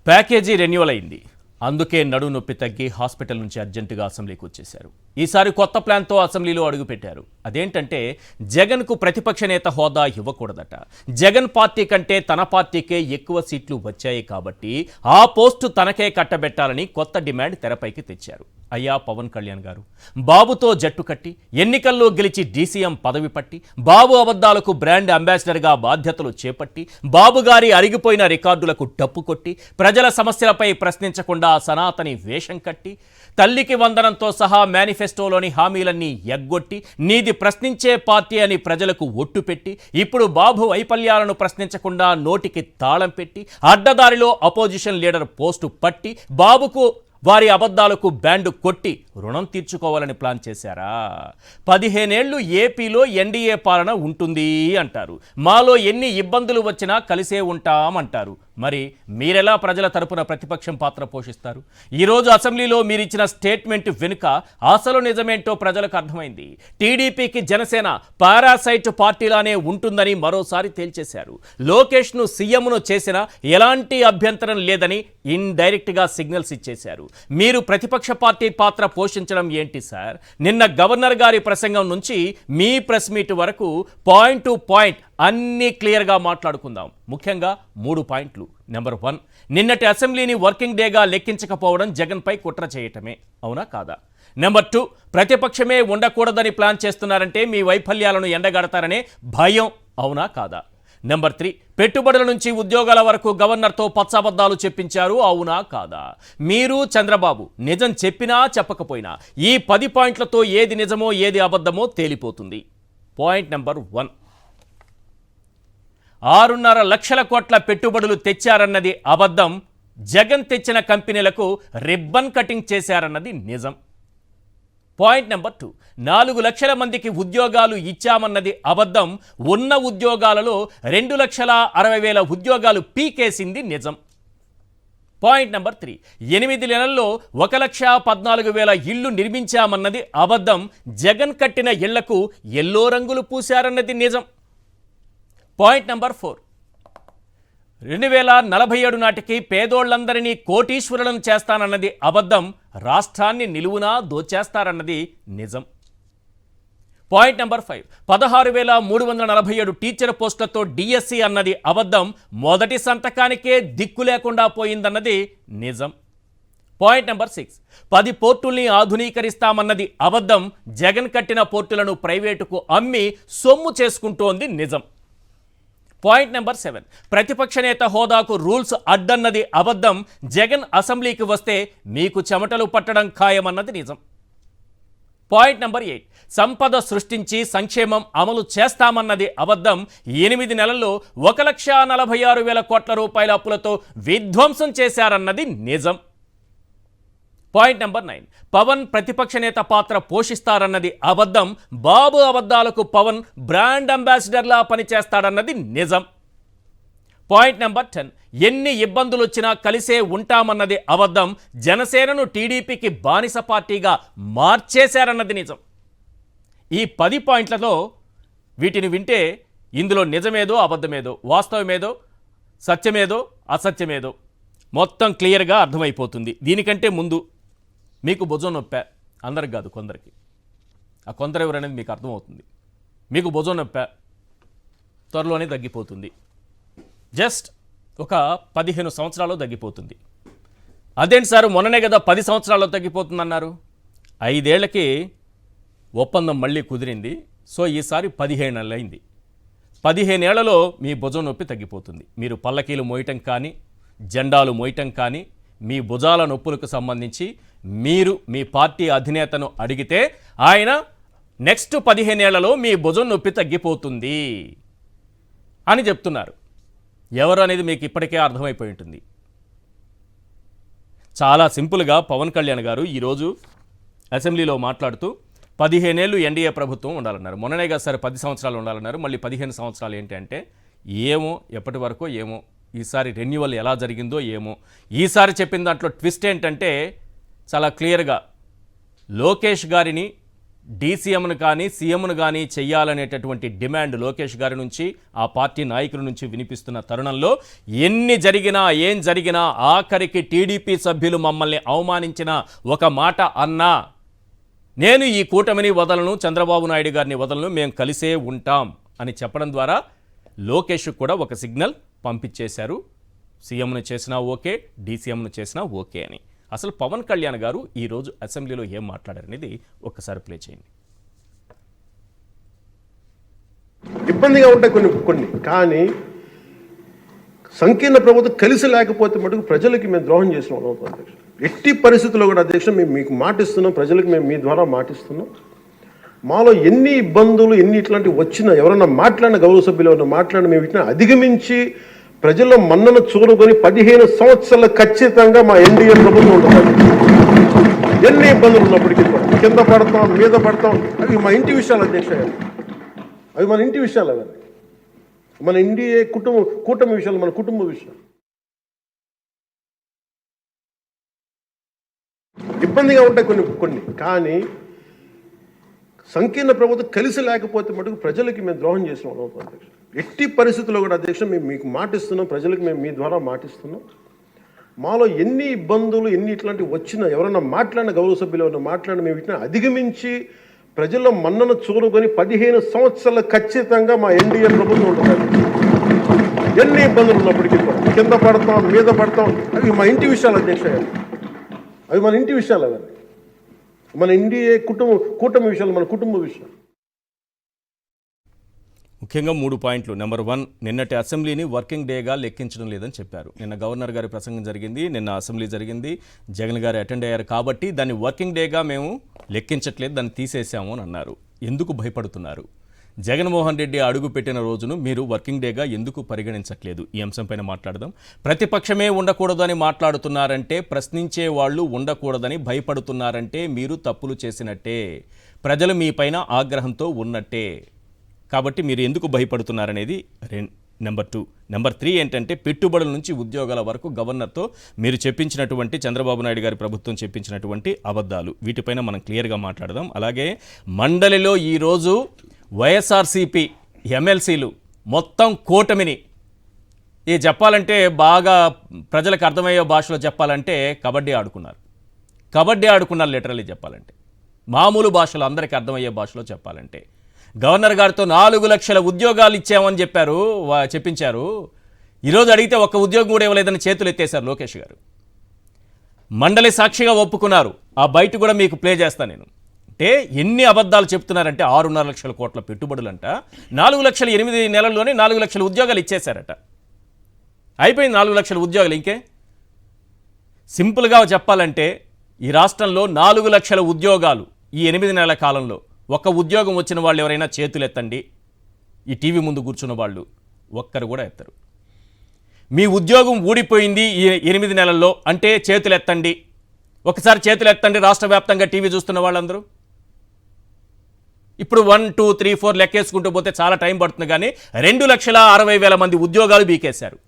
Package renewal అయింది. అందుకే నడు నొప్పి తగ్గి హాస్పిటల్ నుంచి అర్జెంటుగా అసెంబ్లీకి వచ్చేశారు. ఈసారి కొత్త ప్లాన్తో అసెంబ్లీలో అడుగుపెట్టారు. అదేంటంటే జగన్కు ప్రతిపక్ష నేత హోదా ఇవ్వకూడదట. జగన్ పార్టీ కంటే తన పార్టీకే ఎక్కువ సీట్లు వచ్చాయి కాబట్టి ఆ పోస్టు తనకే కట్టబెట్టాలని కొత్త డిమాండ్ తెరపైకి తెచ్చారు. అయ్యా పవన్ కళ్యాణ్ గారు, బాబుతో జట్టు కట్టి ఎన్నికల్లో గెలిచి డీసీఎం పదవి పట్టి బాబు అబద్ధాలకు బ్రాండ్ అంబాసిడర్గా బాధ్యతలు చేపట్టి బాబు గారి అరిగిపోయిన రికార్డులకు డప్పు కొట్టి ప్రజల సమస్యలపై ప్రశ్నించకుండా సనాతని వేషం కట్టి తల్లికి వందనంతో సహా మేనిఫెస్టోలోని హామీలన్నీ ఎగ్గొట్టి నీది ప్రశ్నించే పార్టీ అని ప్రజలకు ఒట్టు పెట్టి ఇప్పుడు బాబు వైఫల్యాలను ప్రశ్నించకుండా నోటికి తాళం పెట్టి అడ్డదారిలో అపోజిషన్ లీడర్ పోస్టు పట్టి బాబుకు వారి అబద్ధాలకు బ్యాండ్ కొట్టి రుణం తీర్చుకోవాలని ప్లాన్ చేశారా? 15 ఏళ్లు ఏపీలో ఎన్డీఏ పాలన ఉంటుంది అంటారు. మాలో ఎన్ని ఇబ్బందులు వచ్చినా కలిసే ఉంటామంటారు. మరి మీరెలా ప్రజల తరపున ప్రతిపక్షం పాత్ర పోషిస్తారు? ఈరోజు అసెంబ్లీలో మీరిచ్చిన స్టేట్మెంట్ వెనుక అసలు నిజమేంటో ప్రజలకు అర్థమైంది. టీడీపీకి జనసేన పారాసైట్ పార్టీలానే ఉంటుందని మరోసారి తేల్చేశారు. లోకేష్ను సీఎంను చేసిన ఎలాంటి అభ్యంతరం లేదని ఇండైరెక్ట్గా సిగ్నల్స్ ఇచ్చేశారు. మీరు ప్రతిపక్ష పార్టీ పాత్ర పోషించడం ఏంటి సార్? నిన్న గవర్నర్ గారి ప్రసంగం నుంచి మీ ప్రెస్ మీట్ వరకు పాయింట్ టు పాయింట్ అన్నీ క్లియర్గా మాట్లాడుకుందాం. ముఖ్యంగా 3 పాయింట్లు. నెంబర్ 1, నిన్నటి అసెంబ్లీని వర్కింగ్ డేగా లెక్కించకపోవడం జగన్పై కుట్ర చేయటమే, అవునా కాదా? నెంబర్ 2, ప్రతిపక్షమే ఉండకూడదని ప్లాన్ చేస్తున్నారంటే మీ వైఫల్యాలను ఎండగడతారనే భయం, అవునా కాదా? నెంబర్ 3, పెట్టుబడుల నుంచి ఉద్యోగాల వరకు గవర్నర్తో పచ్చబద్దాలు చెప్పించారు, అవునా కాదా? మీరు చంద్రబాబు నిజం చెప్పినా చెప్పకపోయినా ఈ 10 పాయింట్లతో ఏది నిజమో ఏది అబద్ధమో తేలిపోతుంది. పాయింట్ నెంబర్ 1, 6.5 లక్షల కోట్ల పెట్టుబడులు తెచ్చారన్నది అబద్ధం. జగన్ తెచ్చిన కంపెనీలకు రిబ్బన్ కటింగ్ చేశారన్నది నిజం. పాయింట్ నెంబర్ 2, 4 లక్షల మందికి ఉద్యోగాలు ఇచ్చామన్నది అబద్ధం. ఉన్న ఉద్యోగాలలో 2,60,000 ఉద్యోగాలు పీకేసింది నిజం. పాయింట్ నెంబర్ 3, 8 నెలల్లో 1,14,000 ఇళ్లు నిర్మించామన్నది అబద్ధం. జగన్ కట్టిన ఇళ్లకు ఎల్లో రంగులు పూశారన్నది నిజం. పాయింట్ నెంబర్ 4, 2047 నాటికి పేదోళ్లందరినీ కోటీశ్వరులను చేస్తానన్నది అబద్ధం. రాష్ట్రాన్ని నిలువునా దోచేస్తారన్నది నిజం. పాయింట్ నెంబర్ 5, 16,347 టీచర్ పోస్టులతో డిఎస్సి అన్నది అబద్ధం. మొదటి సంతకానికే దిక్కు లేకుండా పోయిందన్నది నిజం. పాయింట్ నెంబర్ 6, 10 పోర్టుల్ని ఆధునీకరిస్తామన్నది అబద్ధం. జగన్ కట్టిన పోర్టులను ప్రైవేటుకు అమ్మి సొమ్ము చేసుకుంటోంది నిజం. పాయింట్ నెంబర్ 7, ప్రతిపక్ష నేత హోదాకు రూల్స్ అడ్డన్నది అబద్ధం. జగన్ అసెంబ్లీకి వస్తే మీకు చెమటలు పట్టడం ఖాయమన్నది నిజం. పాయింట్ నెంబర్ 8, సంపద సృష్టించి సంక్షేమం అమలు చేస్తామన్నది అబద్ధం. 8 నెలల్లో 1,46,000 కోట్ల రూపాయల అప్పులతో విధ్వంసం చేశారన్నది నిజం. పాయింట్ నెంబర్ 9, పవన్ ప్రతిపక్ష నేత పాత్ర పోషిస్తారన్నది అబద్ధం. బాబు అబద్ధాలకు పవన్ బ్రాండ్ అంబాసిడర్లా పనిచేస్తాడన్నది నిజం. పాయింట్ నెంబర్ 10, ఎన్ని ఇబ్బందులు వచ్చినా కలిసే ఉంటామన్నది అబద్ధం. జనసేనను టీడీపీకి బానిస పార్టీగా మార్చేశారన్నది నిజం. ఈ 10 పాయింట్లలో వీటిని వింటే ఇందులో నిజమేదో అబద్ధమేదో, వాస్తవమేదో సత్యమేదో అసత్యమేదో మొత్తం క్లియర్గా అర్థమైపోతుంది. దీనికంటే ముందు మీకు భుజం నొప్పా, అందరికి కాదు కొందరికి, ఆ కొందరు ఎవరనేది మీకు అర్థమవుతుంది. మీకు భుజం నొప్పా త్వరలోనే తగ్గిపోతుంది. జస్ట్ ఒక 15 సంవత్సరాల్లో తగ్గిపోతుంది. అదేంటి సార్ మొన్ననే కదా 10 సంవత్సరాల్లో తగ్గిపోతుందన్నారు? 5 ఏళ్లకి ఒప్పందం మళ్ళీ కుదిరింది. సో ఈసారి 15 నెలలు అయింది. 15 ఏళ్లలో మీ భుజం నొప్పి తగ్గిపోతుంది. మీరు పల్లకీలు మోయటం కానీ జెండాలు మోయటం కానీ మీ భుజాల నొప్పులకు సంబంధించి మీరు మీ పార్టీ అధినేతను అడిగితే ఆయన నెక్స్ట్ 15 ఏళ్లలో మీ భుజం నొప్పి తగ్గిపోతుంది అని చెప్తున్నారు. ఎవరు అనేది మీకు ఇప్పటికే అర్థమైపోయి ఉంటుంది. చాలా సింపుల్గా పవన్ కళ్యాణ్ గారు ఈరోజు అసెంబ్లీలో మాట్లాడుతూ 15 ఏళ్ళు ఎన్డీఏ ప్రభుత్వం ఉండాలన్నారు. మొన్ననే కదా సరే 10 సంవత్సరాలు ఉండాలన్నారు. మళ్ళీ 15 సంవత్సరాలు ఏంటి అంటే ఏమో, ఎప్పటి వరకు ఏమో, ఈసారి రెన్యువల్ ఎలా జరిగిందో ఏమో. ఈసారి చెప్పిన దాంట్లో ట్విస్ట్ ఏంటంటే చాలా క్లియర్గా లోకేష్ గారిని డీసీఎంను కానీ సీఎంను కానీ చెయ్యాలనేటటువంటి డిమాండ్ లోకేష్ గారి నుంచి ఆ పార్టీ నాయకుల నుంచి వినిపిస్తున్న తరుణంలో ఎన్ని జరిగినా ఏం జరిగినా ఆఖరికి టీడీపీ సభ్యులు మమ్మల్ని అవమానించిన ఒక మాట అన్నా నేను ఈ కూటమిని వదలను, చంద్రబాబు నాయుడు గారిని వదలను, మేము కలిసే ఉంటాం అని చెప్పడం ద్వారా లోకేష్ కూడా ఒక సిగ్నల్ పంపించేశారు. సీఎంను చేసినా ఓకే, డీసీఎంను చేసినా ఓకే అని. అసలు పవన్ కళ్యాణ్ గారు ఈరోజు అసెంబ్లీలో ఏం మాట్లాడారనేది ఒక్కసారి ప్లే చేయండి. ఇబ్బందిగా ఉంటాయి కొన్ని కానీ సంకీర్ణ ప్రభుత్వం కలిసి లేకపోతే మటుకు ప్రజలకి మేము ద్రోహం చేసిన వాళ్ళం అవుతాం అధ్యక్ష. ఎట్టి పరిస్థితుల్లో కూడా అధ్యక్ష మేము మీకు మాటిస్తున్నాం, ప్రజలకు మేము మీ ద్వారా మాటిస్తున్నాం. మాలో ఎన్ని ఇబ్బందులు ఎన్ని ఇట్లాంటివి వచ్చినా ఎవరన్నా మాట్లాడిన గౌరవ సభ్యులు ఎవరన్నా మాట్లాడిన మేము వీటిని అధిగమించి ప్రజల్లో మన్నను చూరుకొని 15 సంవత్సరాలు ఖచ్చితంగా మా ఎన్డీఏ ప్రభుత్వం ఉంటుంది. ఎన్ని ఇబ్బందులు ఉన్నప్పటికీ కింద పడతాం, మీద పడతాం, అవి మా ఇంటి విషయాలు అధ్యక్ష. అవి మన ఇంటి విషయాలు, అవన్నీ మన ఎన్డీఏ కూటమి విషయాలు, మన కుటుంబ విషయాలు. ఇబ్బందిగా ఉంటాయి కొన్ని కానీ సంకీర్ణ ప్రభుత్వం కలిసి లేకపోతే మటుకు ప్రజలకి మేము ద్రోహం చేసిన వాళ్ళం అవుతాం అధ్యక్ష. ఎట్టి పరిస్థితుల్లో కూడా అధ్యక్ష మేము మీకు మాటిస్తున్నాం, ప్రజలకు మేము మీ ద్వారా మాటిస్తున్నాం. మాలో ఎన్ని ఇబ్బందులు ఎన్ని ఇట్లాంటివి వచ్చినా ఎవరన్నా మాట్లాడిన గౌరవ సభ్యులు ఎవరన్నా మాట్లాడిన మేము వీటిని అధిగమించి ప్రజల్లో మన్నను చూరుకొని 15 సంవత్సరాలు ఖచ్చితంగా మా ఎన్డీఏ ప్రభుత్వం ఉంటుంది. ఎన్ని ఇబ్బందులు ఉన్నప్పటికీ కింద పడతాం, మీద పడతాం, అవి మా ఇంటి విషయాలు అధ్యక్ష. అవి మన ఇంటి విషయాలు, అవన్నీ మన ఎన్డీఏ కూటమి విషయాలు, మన కుటుంబ విషయాలు. ముఖ్యంగా 3 పాయింట్లు. నెంబర్ 1, నిన్నటి అసెంబ్లీని వర్కింగ్ డేగా లెక్కించడం లేదని చెప్పారు. నిన్న గవర్నర్ గారి ప్రసంగం జరిగింది, నిన్న అసెంబ్లీ జరిగింది, జగన్ గారు అటెండ్ అయ్యారు కాబట్టి దాన్ని వర్కింగ్ డేగా మేము లెక్కించట్లేదు, దాన్ని తీసేసాము అని అన్నారు. ఎందుకు భయపడుతున్నారు? జగన్మోహన్ రెడ్డి అడుగు పెట్టిన రోజును మీరు వర్కింగ్ డేగా ఎందుకు పరిగణించట్లేదు? ఈ అంశంపైన మాట్లాడదాం. ప్రతిపక్షమే ఉండకూడదని మాట్లాడుతున్నారంటే, ప్రశ్నించే వాళ్ళు ఉండకూడదని భయపడుతున్నారంటే మీరు తప్పులు చేసినట్టే, ప్రజలు మీ పైన ఆగ్రహంతో ఉన్నట్టే. కాబట్టి మీరు ఎందుకు భయపడుతున్నారనేది నెంబర్ 2. నెంబర్ 3 ఏంటంటే పెట్టుబడుల నుంచి ఉద్యోగాల వరకు గవర్నర్తో మీరు చెప్పించినటువంటి, చంద్రబాబు నాయుడు గారి ప్రభుత్వం చెప్పించినటువంటి అబద్ధాలు, వీటిపైన మనం క్లియర్గా మాట్లాడదాం. అలాగే మండలిలో ఈరోజు వైఎస్ఆర్సీపీ ఎమ్మెల్సీలు మొత్తం కూటమిని చెప్పాలంటే బాగా ప్రజలకు అర్థమయ్యే భాషలో చెప్పాలంటే కబడ్డీ ఆడుకున్నారు లిటరల్లీ చెప్పాలంటే. మామూలు భాషలో అందరికీ అర్థమయ్యే భాషలో చెప్పాలంటే గవర్నర్ గారితో 4 లక్షల ఉద్యోగాలు ఇచ్చామని చెప్పించారు. ఈరోజు అడిగితే ఒక్క ఉద్యోగం కూడా ఇవ్వలేదని చేతులు ఎత్తేశారు లోకేష్ గారు. మండలి సాక్షిగా ఒప్పుకున్నారు. ఆ బయట కూడా మీకు ప్లే చేస్తాను నేను. అంటే ఎన్ని అబద్ధాలు చెప్తున్నారంటే 6.5 లక్షల కోట్ల పెట్టుబడులంట, 4 లక్షల 8 నెలల్లోనే 4 లక్షల ఉద్యోగాలు ఇచ్చేశారట. అయిపోయింది 4 లక్షల ఉద్యోగాలు. ఇంకే సింపుల్గా చెప్పాలంటే ఈ రాష్ట్రంలో 4 లక్షల ఉద్యోగాలు ఈ 8 నెలల కాలంలో ఒక్క ఉద్యోగం వచ్చిన వాళ్ళు ఎవరైనా చేతులు ఎత్తండి. ఈ టీవీ ముందు కూర్చున్న వాళ్ళు ఒక్కరు కూడా ఎత్తరు. మీ ఉద్యోగం ఊడిపోయింది ఈ 8 నెలల్లో అంటే చేతులు ఎత్తండి. ఒకసారి చేతులు ఎత్తండి రాష్ట్ర వ్యాప్తంగా టీవీ చూస్తున్న వాళ్ళందరూ. ఇప్పుడు 1, 2, 3, 4 లెక్కేసుకుంటూ పోతే చాలా టైం పడుతుంది. కానీ 2,60,000 మంది ఉద్యోగాలు బీకేశారు.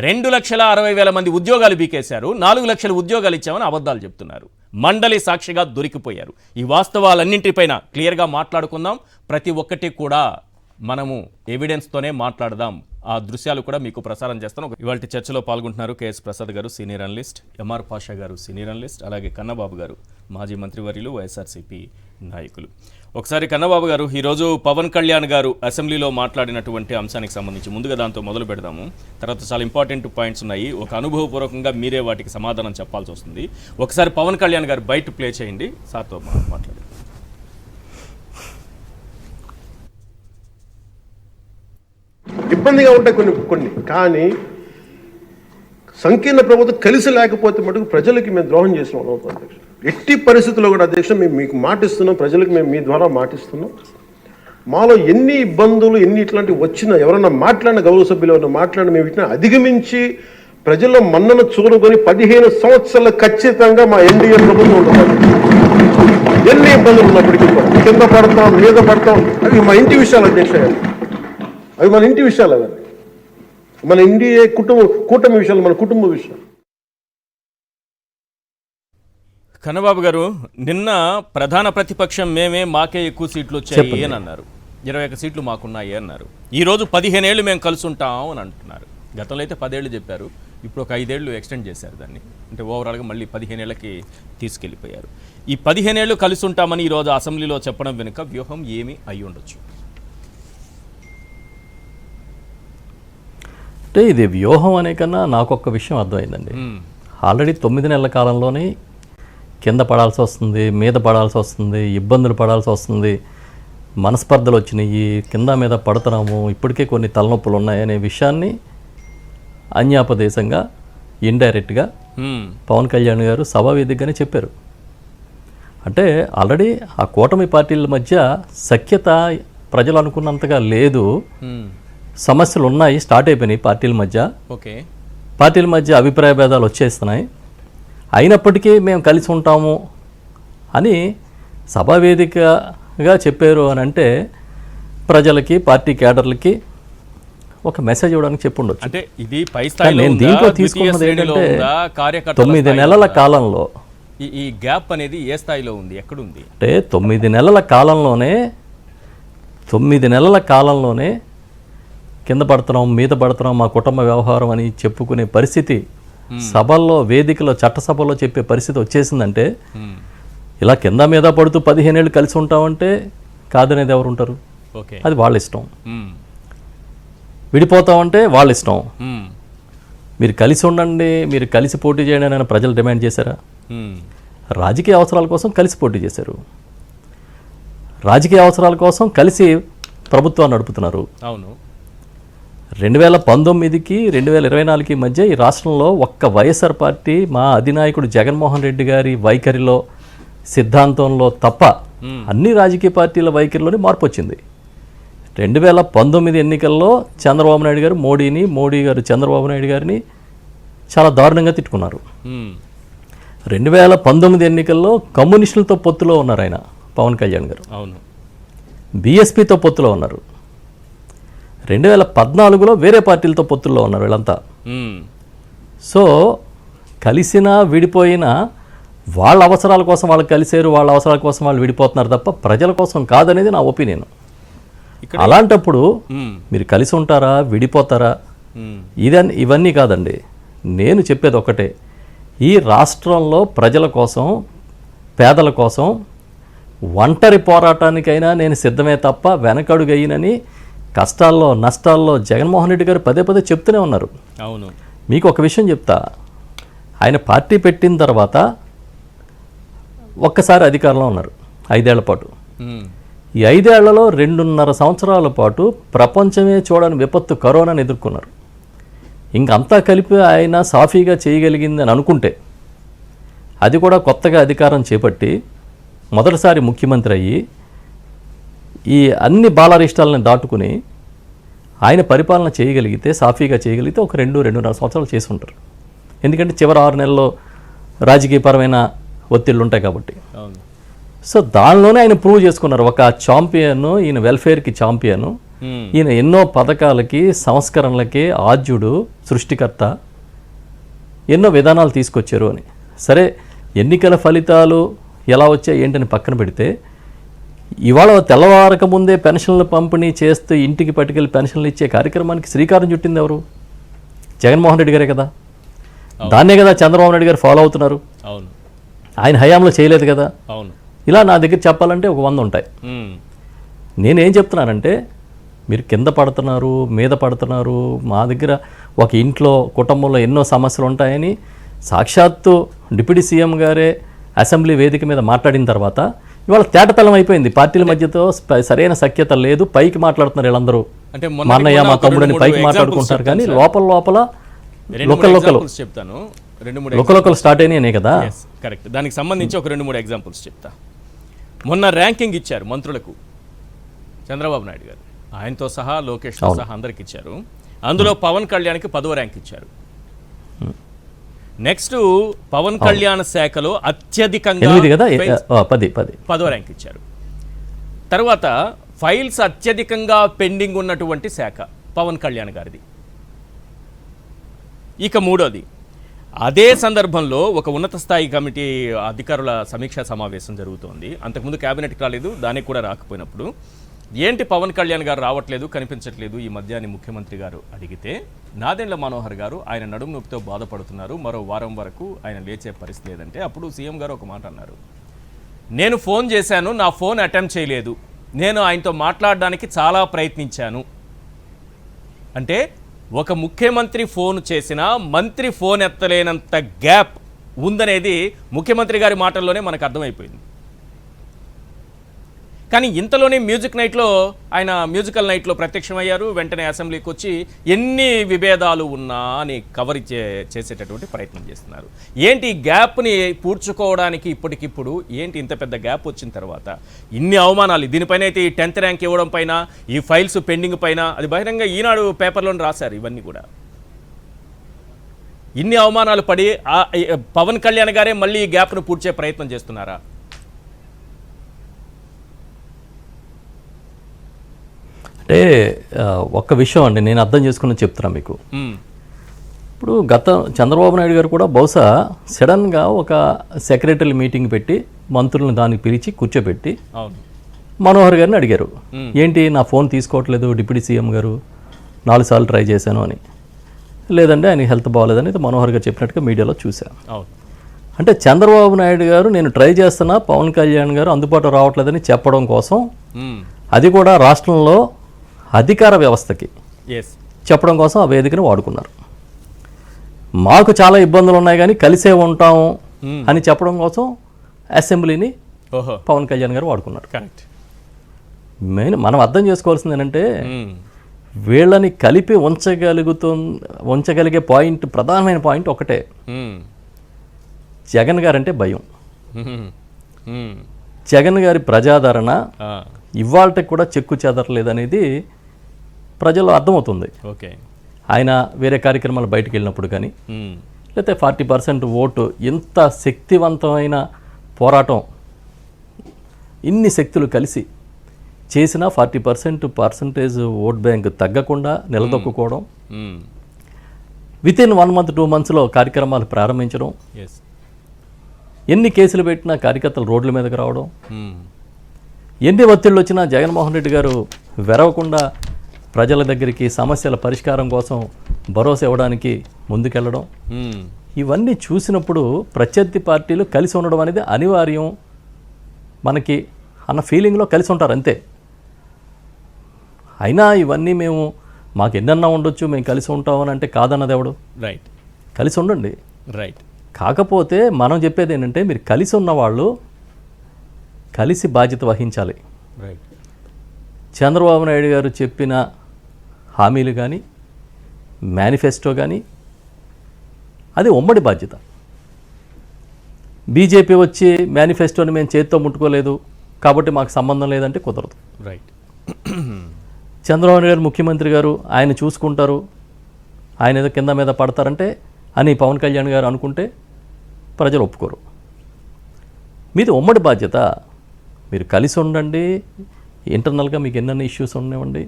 2,60,000 మంది ఉద్యోగాలు బీకేశారు. 4 లక్షల ఉద్యోగాలు ఇచ్చామని అబద్ధాలు చెప్తున్నారు. మండలి సాక్షిగా దొరికిపోయారు. ఈ వాస్తవాలన్నింటిపైన క్లియర్గా మాట్లాడుకుందాం. ప్రతి ఒక్కటి కూడా మనము ఎవిడెన్స్తోనే మాట్లాడదాం. ఆ దృశ్యాలు కూడా మీకు ప్రసారం చేస్తాను. ఇవాళ చర్చలో పాల్గొంటున్నారు కేఎస్ ప్రసాద్ గారు, సీనియర్ అనలిస్ట్, ఎంఆర్ పాషా గారు, సీనియర్ అనలిస్ట్, అలాగే కన్నబాబు గారు, మాజీ మంత్రివర్యులు, వైఎస్ఆర్సీపీ నాయకులు. ఒకసారి కన్నబాబు గారు, ఈరోజు పవన్ కళ్యాణ్ గారు అసెంబ్లీలో మాట్లాడినటువంటి అంశానికి సంబంధించి ముందుగా దాంతో మొదలు పెడదాము. తర్వాత చాలా ఇంపార్టెంట్ పాయింట్స్ ఉన్నాయి. ఒక అనుభవపూర్వకంగా మీరే వాటికి సమాధానం చెప్పాల్సి వస్తుంది. ఒకసారి పవన్ కళ్యాణ్ గారు బయట ప్లే చేయండి, సార్తో మాట్లాడండి. ఇబ్బందిగా ఉంటాయి కొన్ని కానీ సంకీర్ణ ప్రభుత్వం కలిసి లేకపోతే మటుకు ప్రజలకి మేము ద్రోహం చేసిన వాళ్ళం అవుతాం అధ్యక్ష. ఎట్టి పరిస్థితుల్లో కూడా అధ్యక్ష మేము మీకు మాటిస్తున్నాం, ప్రజలకు మేము మీ ద్వారా మాటిస్తున్నాం. మాలో ఎన్ని ఇబ్బందులు ఎన్ని ఇట్లాంటివి వచ్చినా ఎవరన్నా మాట్లాడిన గౌరవ సభ్యులు ఎవరన్నా మాట్లాడిన మేము వీటిని అధిగమించి ప్రజల్లో మన్నను చూరుకొని 15 సంవత్సరాలు ఖచ్చితంగా మా ఎన్డీఏ ప్రభుత్వం ఉంటుంది. ఎన్ని ఇబ్బందులు ఉన్నప్పటికీ కింద పడతాం, మీద పడతాం, అవి మా ఇంటి విషయాలు అధ్యక్ష. అవి మన ఇంటి విషయాలు, అవన్నీ మన ఎన్డీఏ కూటమి విషయాలు, మన కుటుంబ విషయాలు. కన్నబాబు గారు, నిన్న ప్రధాన ప్రతిపక్షం మేమే, మాకే ఎక్కువ సీట్లు వచ్చాయి అని అన్నారు. 21 సీట్లు మాకున్నాయి అన్నారు. ఈరోజు 15 ఏళ్ళు మేము కలిసి ఉంటాం అని అంటున్నారు. గతంలో అయితే 10 ఏళ్ళు చెప్పారు, ఇప్పుడు ఒక 5 ఏళ్ళు ఎక్స్టెండ్ చేశారు దాన్ని. అంటే ఓవరాల్గా మళ్ళీ 15 ఏళ్ళకి తీసుకెళ్ళిపోయారు. ఈ 15 ఏళ్ళు కలిసి ఉంటామని ఈరోజు అసెంబ్లీలో చెప్పడం వెనుక వ్యూహం ఏమి అయి ఉండొచ్చు? అంటే ఇది వ్యూహం అనే కన్నా నాకు ఒక్క విషయం అర్థమైందండి. ఆల్రెడీ 9 నెలల కాలంలోనే కింద పడాల్సి వస్తుంది, మీద పడాల్సి వస్తుంది, ఇబ్బందులు పడాల్సి వస్తుంది, మనస్పర్ధలు వచ్చినాయి, కింద మీద పడుతున్నాము, ఇప్పటికే కొన్ని తలనొప్పులు ఉన్నాయనే విషయాన్ని అన్యాపదేశంగా ఇండైరెక్ట్గా పవన్ కళ్యాణ్ గారు సభా వేదికగానే చెప్పారు. అంటే ఆల్రెడీ ఆ కూటమి పార్టీల మధ్య సఖ్యత ప్రజలు అనుకున్నంతగా లేదు, సమస్యలు ఉన్నాయి, స్టార్ట్ అయిపోయినాయి పార్టీల మధ్య. ఓకే, పార్టీల మధ్య అభిప్రాయ భేదాలు వచ్చేస్తున్నాయి. అయినప్పటికీ మేము కలిసి ఉంటాము అని సభా వేదికగా చెప్పారు అని అంటే ప్రజలకి, పార్టీ కేడర్లకి ఒక మెసేజ్ ఇవ్వడానికి చెప్పుండొచ్చు. అంటే ఇది పై స్థాయిలో నేను దీంట్లో తీసుకున్నది ఏంటంటే 9 నెలల కాలంలో ఈ గ్యాప్ అనేది ఏ స్థాయిలో ఉంది, ఎక్కడుంది? అంటే 9 నెలల కాలంలోనే 9 నెలల కాలంలోనే కింద పడుతున్నాం, మీద పడుతున్నాం, మా కుటుంబ వ్యవహారం అని చెప్పుకునే పరిస్థితి సభల్లో, వేదికలో, చట్టసభలో చెప్పే పరిస్థితి వచ్చేసిందంటే ఇలా కింద మీద పడుతూ 15 ఏళ్ళు కలిసి ఉంటామంటే కాదనేది ఎవరు ఉంటారు? ఓకే, అది వాళ్ళ ఇష్టం. విడిపోతామంటే వాళ్ళ ఇష్టం. మీరు కలిసి ఉండండి, మీరు కలిసి పోటీ చేయండి అని ప్రజలు డిమాండ్ చేశారా? రాజకీయ అవసరాల కోసం కలిసి పోటీ చేశారు, రాజకీయ అవసరాల కోసం కలిసి ప్రభుత్వాన్ని నడుపుతున్నారు. అవును. 2019కి 2024కి మధ్య ఈ రాష్ట్రంలో ఒక్క వైఎస్ఆర్ పార్టీ మా అధినాయకుడు జగన్మోహన్ రెడ్డి గారి వైఖరిలో, సిద్ధాంతంలో తప్ప అన్ని రాజకీయ పార్టీల వైఖరిలోనే మార్పు వచ్చింది. 2019 ఎన్నికల్లో చంద్రబాబు నాయుడు గారు మోడీని, మోడీ గారు చంద్రబాబు నాయుడు గారిని చాలా దారుణంగా తిట్టుకున్నారు. 2019 ఎన్నికల్లో కమ్యూనిస్టులతో పొత్తులో ఉన్నారు ఆయన, పవన్ కళ్యాణ్ గారు. అవును. బీఎస్పీతో పొత్తులో ఉన్నారు. 2014లో వేరే పార్టీలతో పొత్తుల్లో ఉన్నారు వీళ్ళంతా. సో కలిసినా విడిపోయినా వాళ్ళ అవసరాల కోసం వాళ్ళు కలిసారు, వాళ్ళ అవసరాల కోసం వాళ్ళు విడిపోతున్నారు తప్ప ప్రజల కోసం కాదనేది నా ఒపీనియన్. అలాంటప్పుడు మీరు కలిసి ఉంటారా, విడిపోతారా, ఇవన్నీ కాదండి. నేను చెప్పేది ఒకటే, ఈ రాష్ట్రంలో ప్రజల కోసం, పేదల కోసం ఒంటరి పోరాటానికైనా నేను సిద్ధమే తప్ప వెనకడుగయ్యనని కష్టాల్లో, నష్టాల్లో జగన్మోహన్ రెడ్డి గారు పదే పదే చెప్తూనే ఉన్నారు. అవును. మీకు ఒక విషయం చెప్తా, ఆయన పార్టీ పెట్టిన తర్వాత ఒక్కసారి అధికారంలో ఉన్నారు 5 ఏళ్ల పాటు. ఈ 5 ఏళ్లలో 2.5 సంవత్సరాల పాటు ప్రపంచమే చూడని విపత్తు కరోనాను ఎదుర్కొన్నారు. ఇంకంతా కలిపి ఆయన సాఫీగా చేయగలిగిందని అనుకుంటే, అది కూడా కొత్తగా అధికారం చేపట్టి మొదటిసారి ముఖ్యమంత్రి అయ్యి ఈ అన్ని బాలరిష్టాలను దాటుకుని ఆయన పరిపాలన చేయగలిగితే, సాఫీగా చేయగలిగితే ఒక 2-2.5 సంవత్సరాలు చేసి ఉంటారు. ఎందుకంటే చివరి 6 నెలల్లో రాజకీయపరమైన ఒత్తిళ్ళు ఉంటాయి కాబట్టి. సో దానిలోనే ఆయన ప్రూవ్ చేసుకున్నారు, ఒక ఛాంపియన్, ఈయన వెల్ఫేర్కి ఛాంపియన్, ఈయన ఎన్నో పథకాలకి, సంస్కరణలకి ఆద్యుడు, సృష్టికర్త, ఎన్నో విధానాలు తీసుకొచ్చారు అని. సరే, ఎన్నికల ఫలితాలు ఎలా వచ్చాయి ఏంటని పక్కన పెడితే, ఇవాళ తెల్లవారక ముందే పెన్షన్లు పంపిణీ చేస్తూ ఇంటికి పట్టుకెళ్ళి పెన్షన్లు ఇచ్చే కార్యక్రమానికి శ్రీకారం చుట్టింది ఎవరు? జగన్మోహన్ రెడ్డి గారే కదా. దాన్నే కదా చంద్రబాబు నాయుడు గారు ఫాలో అవుతున్నారు. అవును. ఆయన హయాంలో చేయలేదు కదా. అవును. ఇలా నా దగ్గర చెప్పాలంటే ఒక 100 ఉంటాయి. నేనేం చెప్తున్నానంటే, మీరు కింద పడుతున్నారు, మీద పడుతున్నారు, మా దగ్గర ఒక ఇంట్లో, కుటుంబంలో ఎన్నో సమస్యలు ఉంటాయని సాక్షాత్తు డిప్యూటీ సీఎం గారే అసెంబ్లీ వేదిక మీద మాట్లాడిన తర్వాత ఇవాళ తేటతలం అయిపోయింది. పార్టీల మధ్యతో సరైన సఖ్యత లేదు, పైకి మాట్లాడుతున్నారు వీళ్ళందరూ. అంటే మా అన్నయ్య, మా తమ్ముడని పైకి మాట్లాడుకుంటారు, కానీ లోపల చెప్తాను. లోకల్ స్టార్ట్ అయినాయి కదా. కరెక్ట్. దానికి సంబంధించి ఒక 2-3 ఎగ్జాంపుల్స్ చెప్తా. మొన్న ర్యాంకింగ్ ఇచ్చారు మంత్రులకు చంద్రబాబు నాయుడు గారు, ఆయనతో సహా, లోకేష్ తో సహా అందరికి ఇచ్చారు. అందులో పవన్ కళ్యాణ్కి 10వ ర్యాంక్ ఇచ్చారు. నెక్స్ట్ పవన్ కళ్యాణ్ శాఖలో అత్యధికంగా 10వ ర్యాంక్ ఇచ్చారు. తర్వాత ఫైల్స్ అత్యధికంగా పెండింగ్ ఉన్నటువంటి శాఖ పవన్ కళ్యాణ్ గారిది. ఇక 3వది అదే సందర్భంలో ఒక ఉన్నత స్థాయి కమిటీ అధికారుల సమీక్షా సమావేశం జరుగుతోంది. అంతకుముందు క్యాబినెట్కి రాలేదు, దానికి కూడా రాకపోయినప్పుడు ఏంటి పవన్ కళ్యాణ్ గారు రావట్లేదు, కనిపించట్లేదు ఈ మధ్య అని ముఖ్యమంత్రి గారు అడిగితే నాదెండ్ల మనోహర్ గారు ఆయన నడుము నొప్పితో బాధపడుతున్నారు, మరో వారం వరకు ఆయన లేచే పరిస్థితి లేదంటే అప్పుడు సీఎం గారు ఒక మాట అన్నారు, నేను ఫోన్ చేశాను, నా ఫోన్ అటెంప్ట్ చేయలేదు, నేను ఆయనతో మాట్లాడడానికి చాలా ప్రయత్నించాను. అంటే ఒక ముఖ్యమంత్రి ఫోన్ చేసినా మంత్రి ఫోన్ ఎత్తలేనంత గ్యాప్ ఉందనేది ముఖ్యమంత్రి గారి మాటల్లోనే మనకు అర్థమైపోయింది. కానీ ఇంతలోనే మ్యూజికల్ నైట్లో ప్రత్యక్షమయ్యారు. వెంటనే అసెంబ్లీకి వచ్చి ఎన్ని విభేదాలు ఉన్నా అని కవర్ చేసేటటువంటి ప్రయత్నం చేస్తున్నారు. ఏంటి గ్యాప్ని పూడ్చుకోవడానికి ఇప్పటికిప్పుడు ఏంటి ఇంత పెద్ద గ్యాప్ వచ్చిన తర్వాత ఇన్ని అవమానాలు, దీనిపైన అయితే ఈ 10th ర్యాంక్ ఇవ్వడం పైన, ఈ ఫైల్స్ పెండింగ్ పైన, అది బహిరంగ ఈనాడు పేపర్లోనే రాశారు. ఇవన్నీ కూడా ఇన్ని అవమానాలు పడి పవన్ కళ్యాణ్ గారే మళ్ళీ ఈ గ్యాప్ను పూడ్చే ప్రయత్నం చేస్తున్నారా? అంటే ఒక్క విషయం అండి, నేను అర్థం చేసుకుని చెప్తున్నా మీకు. ఇప్పుడు చంద్రబాబు నాయుడు గారు కూడా బహుశా సడన్గా ఒక సెక్రటరీ మీటింగ్ పెట్టి మంత్రులను దానికి పిలిచి కూర్చోబెట్టి మనోహర్ గారిని అడిగారు, ఏంటి నా ఫోన్ తీసుకోవట్లేదు డిప్యూటీ సీఎం గారు, 4 సార్లు ట్రై చేశాను అని. లేదంటే ఆయన హెల్త్ బాగోలేదని మనోహర్ గారు చెప్పినట్టుగా మీడియాలో చూశాను. అంటే చంద్రబాబు నాయుడు గారు నేను ట్రై చేస్తున్నా, పవన్ కళ్యాణ్ గారు అందుబాటులో రావట్లేదని చెప్పడం కోసం, అది కూడా రాష్ట్రంలో అధికార వ్యవస్థకి చెప్పడం కోసం ఆ వేదికను వాడుకున్నారు. మాకు చాలా ఇబ్బందులు ఉన్నాయి కానీ కలిసే ఉంటాము అని చెప్పడం కోసం అసెంబ్లీని పవన్ కళ్యాణ్ గారు వాడుకున్నారు. మెయిన్ మనం అర్థం చేసుకోవాల్సింది ఏంటంటే వీళ్ళని కలిపి ఉంచగలిగే పాయింట్, ప్రధానమైన పాయింట్ ఒకటే, జగన్ గారంటే భయం. జగన్ గారి ప్రజాదరణ ఇవాళకి కూడా చెక్కు చెదరలేదనేది ప్రజల్లో అర్థమవుతుంది. ఆయన వేరే కార్యక్రమాలు బయటకు వెళ్ళినప్పుడు కానీ, లేకపోతే 40% ఓటు, ఇంత శక్తివంతమైన పోరాటం ఇన్ని శక్తులు కలిసి చేసిన 40% ఓట్ బ్యాంక్ తగ్గకుండా నిలదొక్కుకోవడం, వితిన్ 1 month 2 monthsలో కార్యక్రమాలు ప్రారంభించడం, ఎన్ని కేసులు పెట్టినా కార్యకర్తలు రోడ్ల మీదకి రావడం, ఎన్ని ఒత్తిళ్ళు వచ్చినా జగన్మోహన్ రెడ్డి గారు వెరవకుండా ప్రజల దగ్గరికి సమస్యల పరిష్కారం కోసం భరోసా ఇవ్వడానికి ముందుకెళ్ళడం, ఇవన్నీ చూసినప్పుడు ప్రత్యర్థి పార్టీలు కలిసి ఉండడం అనేది అనివార్యం మనకి అన్న ఫీలింగ్లో కలిసి ఉంటారు అంతే. అయినా ఇవన్నీ మాకు ఎన్నన్నా ఉండొచ్చు, మేము కలిసి ఉంటామని అంటే కాదన్నది ఎవడు? రైట్, కలిసి ఉండండి. రైట్. కాకపోతే మనం చెప్పేది ఏంటంటే మీరు కలిసి ఉన్నవాళ్ళు కలిసి బాధ్యత వహించాలి. రైట్. చంద్రబాబు నాయుడు గారు చెప్పిన హామీలు కానీ, మేనిఫెస్టో కానీ, అది ఉమ్మడి బాధ్యత. బీజేపీ వచ్చి మేనిఫెస్టోని మేము చేతితో ముట్టుకోలేదు కాబట్టి మాకు సంబంధం లేదంటే కుదరదు. రైట్. చంద్రబాబు నాయుడు గారు ముఖ్యమంత్రి గారు, ఆయన చూసుకుంటారు, ఆయన ఏదో కింద మీద పడతారంటే అని పవన్ కళ్యాణ్ గారు అనుకుంటే ప్రజలు ఒప్పుకోరు. మీది ఉమ్మడి బాధ్యత. మీరు కలిసి ఉండండి, ఇంటర్నల్గా మీకు ఎన్నెన్న ఇష్యూస్ ఉండనివ్వండి,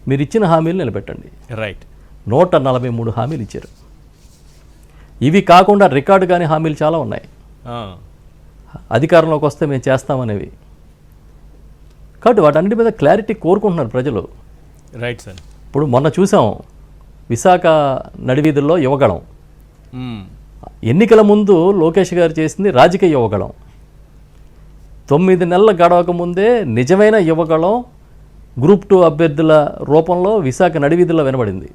మీరు ఇచ్చిన హామీలు నిలబెట్టండి. రైట్. 143 హామీలు ఇచ్చారు. ఇవి కాకుండా రికార్డు కాని హామీలు చాలా ఉన్నాయి, అధికారంలోకి వస్తే మేము చేస్తామనేవి. కాబట్టి వాటన్నిటి మీద క్లారిటీ కోరుకుంటున్నారు ప్రజలు. Right sir. ఇప్పుడు మొన్న చూసాం విశాఖ నడివీధుల్లో యువగళం. ఎన్నికల ముందు లోకేష్ గారు చేసింది రాజకీయ యువగళం. 9 నెలల గడవక ముందే నిజమైన యువగళం గ్రూప్ 2 అభ్యర్థుల రూపంలో విశాఖ నడివీధుల్లో వినబడింది.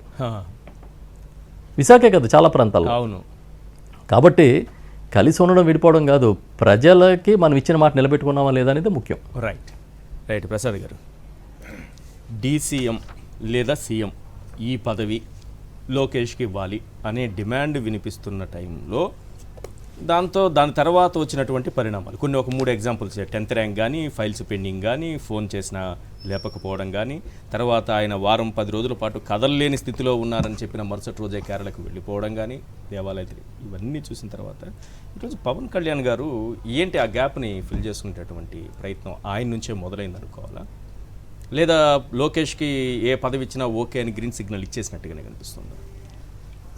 విశాఖే కదా చాలా ప్రాంతాల్లో. అవును. కాబట్టి కలిసి ఉండడం విడిపోవడం కాదు, ప్రజలకి మనం ఇచ్చిన మాట నిలబెట్టుకున్నామా లేదా అనేది ముఖ్యం. రైట్. రైట్. ప్రసాద్ గారు, డీసీఎం లేదా సీఎం ఈ పదవి లోకేష్కి ఇవ్వాలి అనే డిమాండ్ వినిపిస్తున్న టైంలో దాని తర్వాత వచ్చినటువంటి పరిణామాలు కొన్ని, ఒక 3 ఎగ్జాంపుల్స్, 10th ర్యాంక్ కానీ, ఫైల్స్ పెండింగ్ కానీ, ఫోన్ చేసినా లేపకపోవడం కానీ, తర్వాత ఆయన వారం 10 రోజుల పాటు కదలలేని స్థితిలో ఉన్నారని చెప్పిన మరుసటి రోజే కేరళకు వెళ్ళిపోవడం కానీ, దేవాలయాలు, ఇవన్నీ చూసిన తర్వాత ఈరోజు పవన్ కళ్యాణ్ గారు ఏంటి ఆ గ్యాప్ని ఫిల్ చేసుకునేటటువంటి ప్రయత్నం ఆయన నుంచే మొదలైంది అనుకోవాలా, లేదా లోకేష్కి ఏ పదవి ఇచ్చినా ఓకే అని గ్రీన్ సిగ్నల్ ఇచ్చేసినట్టుగానే కనిపిస్తుంది?